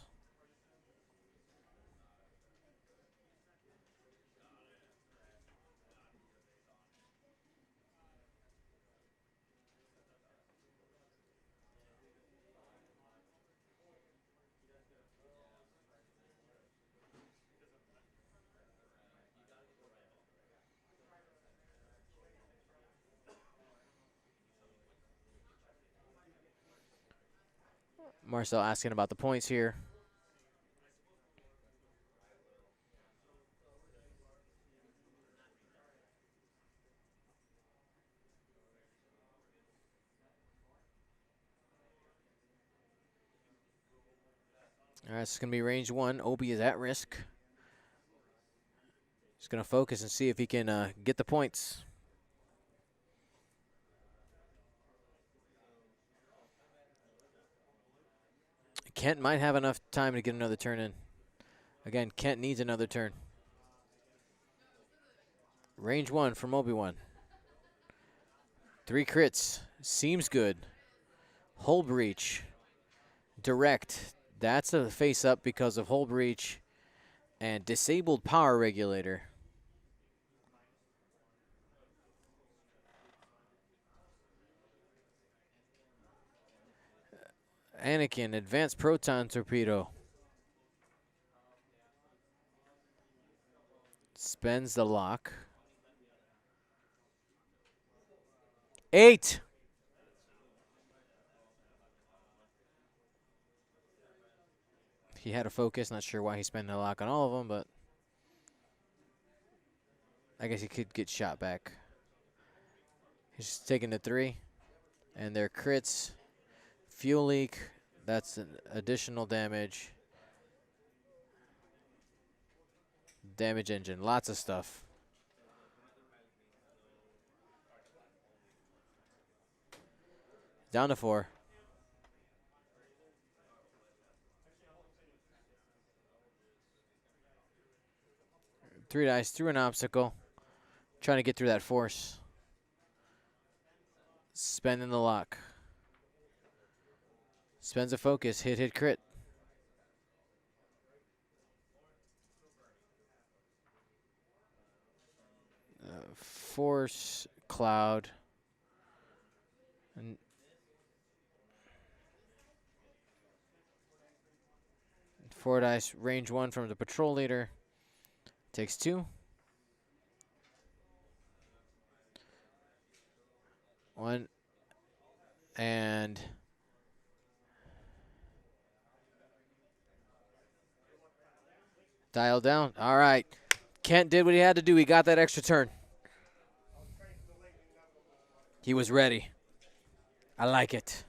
Speaker 1: Marcel asking about the points here. All right, it's going to be range 1. Obi is at risk. He's going to focus and see if he can get the points. Kent might have enough time to get another turn in. Again, Kent needs another turn. Range 1 from Obi-Wan. 3 crits. Seems good. Hull breach. Direct. That's a face up because of hull breach and disabled power regulator. Anakin, advanced proton torpedo. Spends the lock. 8. He had a focus. Not sure why he spent the lock on all of them, but I guess he could get shot back. He's taking the 3. And their crits. Fuel leak. That's an additional damage. Damage engine. Lots of stuff. Down to 4. 3 dice through an obstacle. Trying to get through that force. Spending the lock. Spends a focus. Hit, crit. Force, cloud. And 4 dice. Range 1 from the patrol leader. Takes 2. 1. And dial down. All right. Kent did what he had to do. He got that extra turn. He was ready. I like it.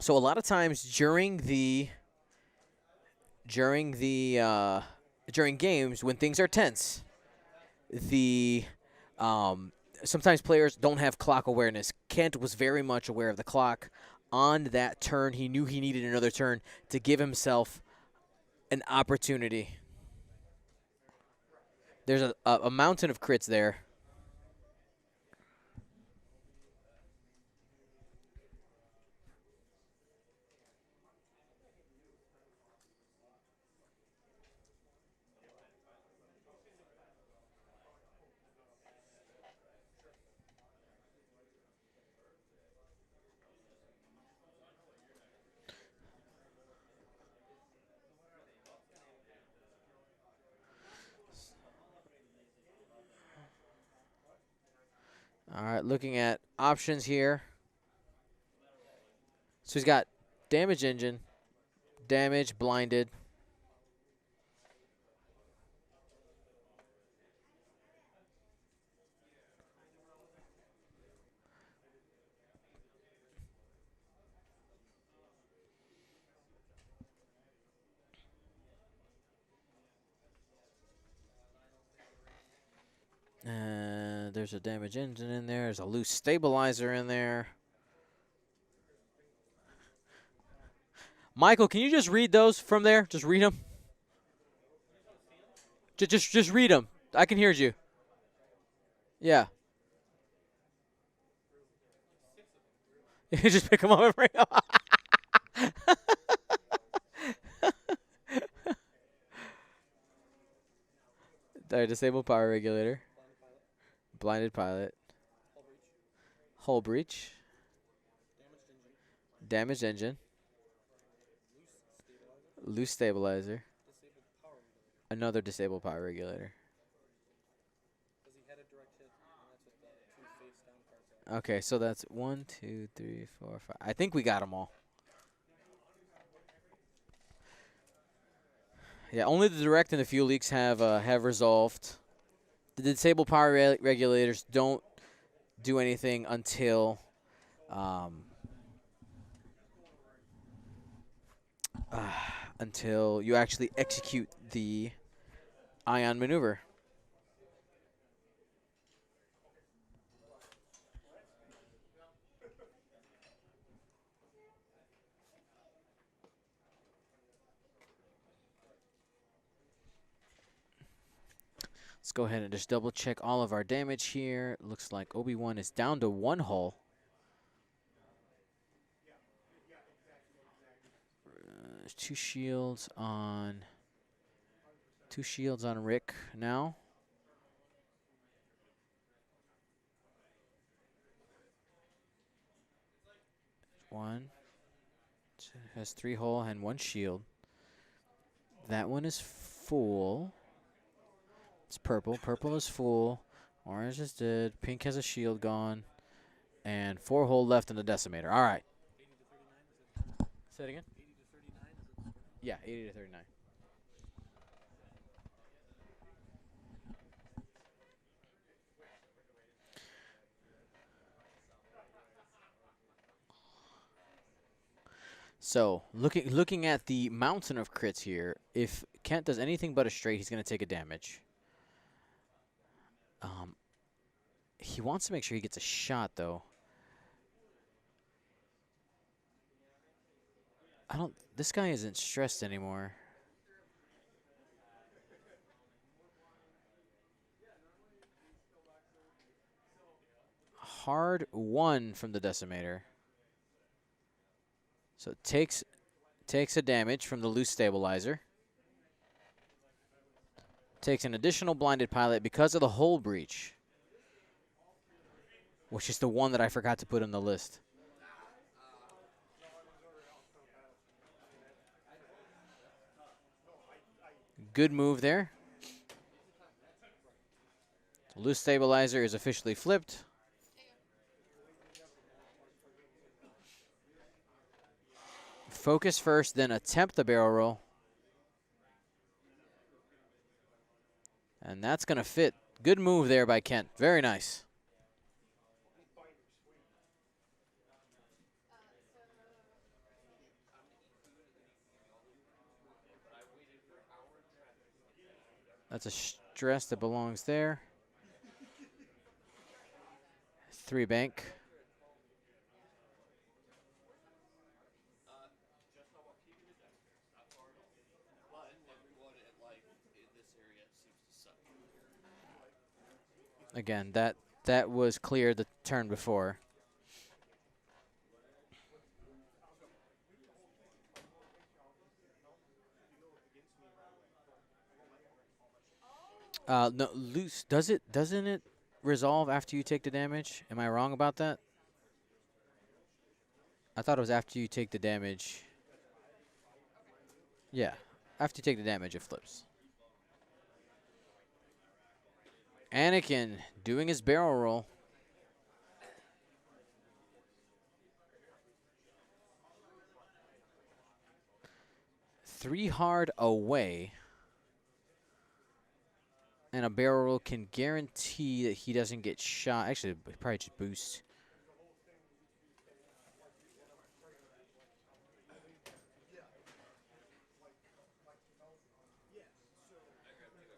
Speaker 1: So a lot of times during the during the during games when things are tense, the sometimes players don't have clock awareness. Kent was very much aware of the clock on that turn. He knew he needed another turn to give himself an opportunity. There's a mountain of crits there. All right, looking at options here. So he's got damage engine, damage, blinded. There's a damage engine in there. There's a loose stabilizer in there. Michael, can you just read those from there? Just read them. Just read them. I can hear you. Yeah. You just pick them up and bring them. Disabled power regulator. Blinded pilot. Hull breach. Damaged engine. Loose stabilizer. Another disabled power regulator. Okay, so that's 1, 2, 3, 4, 5. I think we got them all. Yeah, only the direct and the fuel leaks have resolved. The disabled power regulators don't do anything until until you actually execute the ion maneuver. Let's go ahead and just double check all of our damage here. Looks like Obi-Wan is down to 1 hull. There's 2 shields on Rick now. One has 3 hull and 1 shield. That one is full. It's purple. Purple is full. Orange is dead. Pink has a shield gone. And 4 hull left in the decimator. All right. Say it again. 80 to 39. Yeah, 80 to 39. So, looking at the mountain of crits here, if Kent does anything but a straight, he's going to take a damage. He wants to make sure he gets a shot, though. This guy isn't stressed anymore. Hard 1 from the decimator. So it takes a damage from the loose stabilizer. Takes an additional blinded pilot because of the hull breach, which is the one that I forgot to put on the list. Good move there. Loose stabilizer is officially flipped. Focus first, then attempt the barrel roll. And that's going to fit. Good move there by Kent. Very nice. That's a stress that belongs there. 3 bank.
Speaker 2: But everyone in life in this area seems to suck.
Speaker 1: Again, that was clear the turn before. No, loose. Doesn't it resolve after you take the damage? Am I wrong about that? I thought it was after you take the damage. Yeah, after you take the damage, it flips. Anakin doing his barrel roll. Three hard away. And a barrel roll can guarantee that he doesn't get shot. Actually, probably just boost.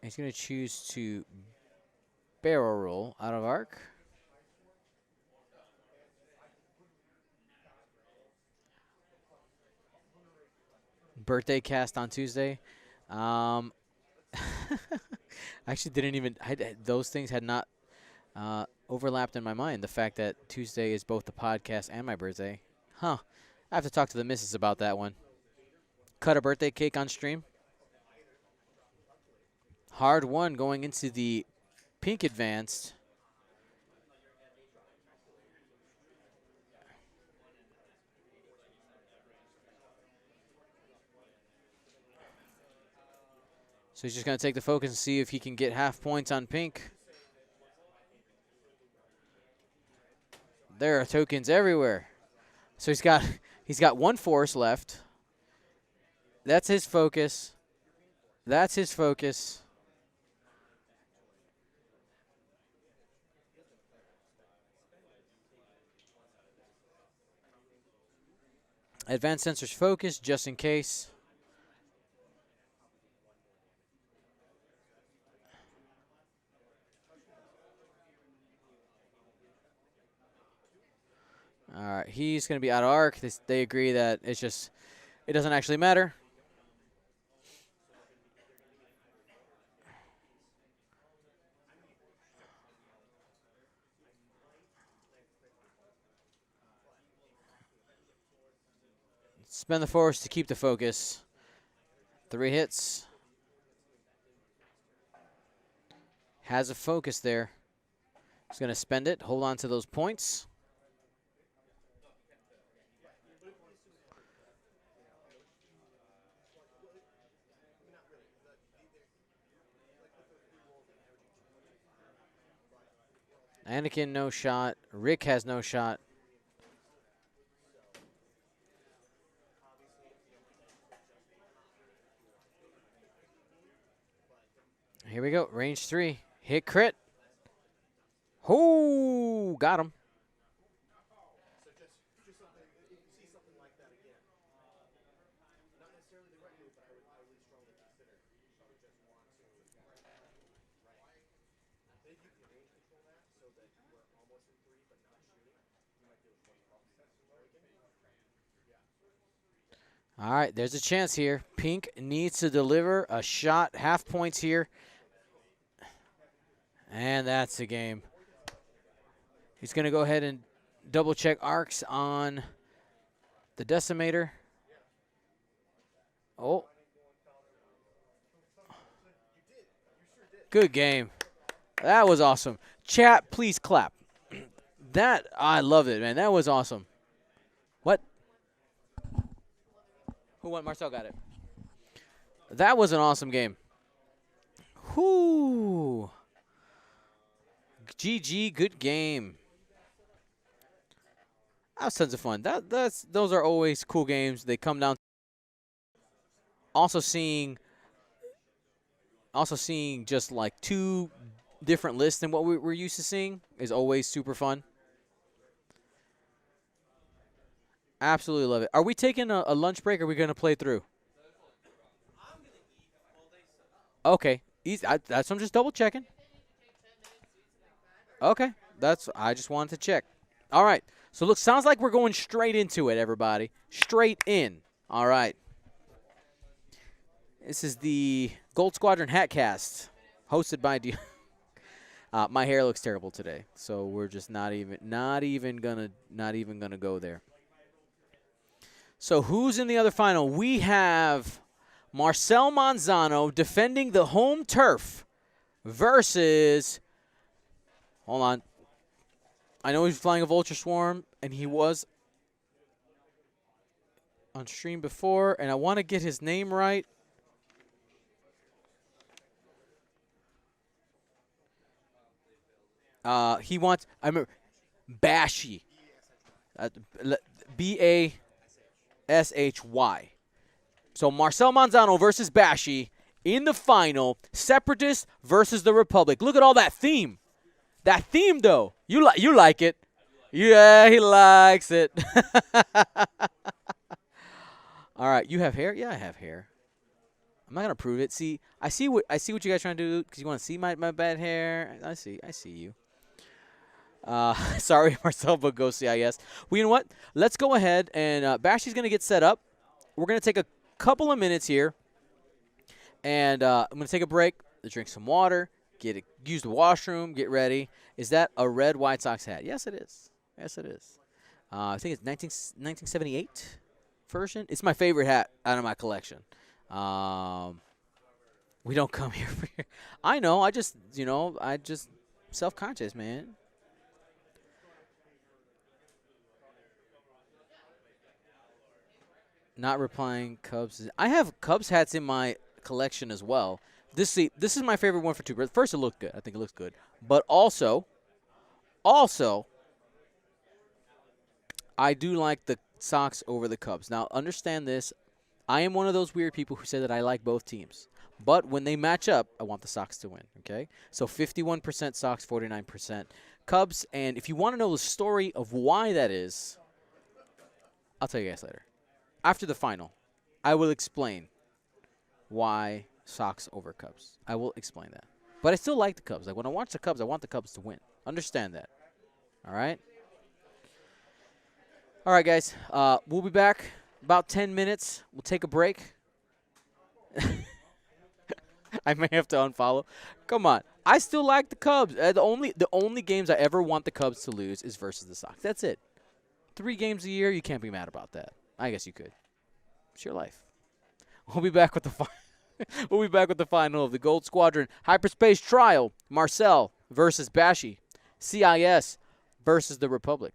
Speaker 1: He's going to choose to barrel roll out of arc. Birthday cast on Tuesday. I actually didn't even, those things had not overlapped in my mind. The fact that Tuesday is both the podcast and my birthday. Huh. I have to talk to the missus about that one. Cut a birthday cake on stream. Hard one going into the pink advanced. So he's just going to take the focus and see if he can get half points on pink. There are tokens everywhere. So he's got 1 force left. That's his focus. That's his focus. Advanced sensors focus just in case. All right, he's going to be out of arc. They agree that it doesn't actually matter. Spend the force to keep the focus. 3 hits. Has a focus there. He's going to spend it, hold on to those points. Anakin, no shot. Rick has no shot. Here we go. Range 3. Hit crit. Oh, got him. All right, there's a chance here. Pink needs to deliver a shot, half points here. And that's the game. He's going to go ahead and double check arcs on the decimator. Oh. Good game. That was awesome. Chat, please clap. I loved it, man. That was awesome. What? Who won? Marcel got it. That was an awesome game. Whoo. GG, good game. That was tons of fun. Those are always cool games. They come down. Also seeing just like 2 different lists than what we're used to seeing is always super fun. Absolutely love it. Are we taking a lunch break or are we going to play through? Okay. That's I'm just double checking. Okay, I just wanted to check. All right, so look, sounds like we're going straight into it, everybody. Straight in. All right. This is the Gold Squadron Hatcast, hosted by my hair looks terrible today, so we're just not even gonna go there. So who's in the other final? We have Marcel Manzano defending the home turf versus. Hold on. I know he's flying a Vulture Swarm, and he was on stream before, and I want to get his name right. He wants. I remember Bashy. Bashy. So Marcel Manzano versus Bashy in the final. Separatist versus the Republic. Look at all that theme. That theme, though. You like it. Yeah, he likes it. All right, you have hair? Yeah, I have hair. I'm not gonna prove it. See, I see what you guys trying to do because you want to see my bad hair. I see you. Sorry, Marcel, but go CIS. Well, you know what? Let's go ahead and Bashy's going to get set up. We're going to take a couple of minutes here, and I'm going to take a break, drink some water, use the washroom, get ready. Is that a red White Sox hat? Yes, it is. Yes, it is. I think it's 1978 version. It's my favorite hat out of my collection. We don't come here for here. I know. I just self-conscious, man. Not replying Cubs. I have Cubs hats in my collection as well. This is my favorite one for two. First, it looked good. I think it looks good. But also, I do like the Sox over the Cubs. Now, understand this. I am one of those weird people who say that I like both teams. But when they match up, I want the Sox to win, okay? So 51% Sox, 49% Cubs. And if you want to know the story of why that is, I'll tell you guys later. After the final, I will explain why Sox over Cubs. I will explain that. But I still like the Cubs. Like, when I watch the Cubs, I want the Cubs to win. Understand that. All right? All right, guys. We'll be back about 10 minutes. We'll take a break. I may have to unfollow. Come on. I still like the Cubs. The only games I ever want the Cubs to lose is versus the Sox. That's it. 3 games a year, you can't be mad about that. I guess you could. It's your life. We'll be back with the final of the Gold Squadron Hyperspace Trial. Marcel versus Bashy. CIS versus the Republic.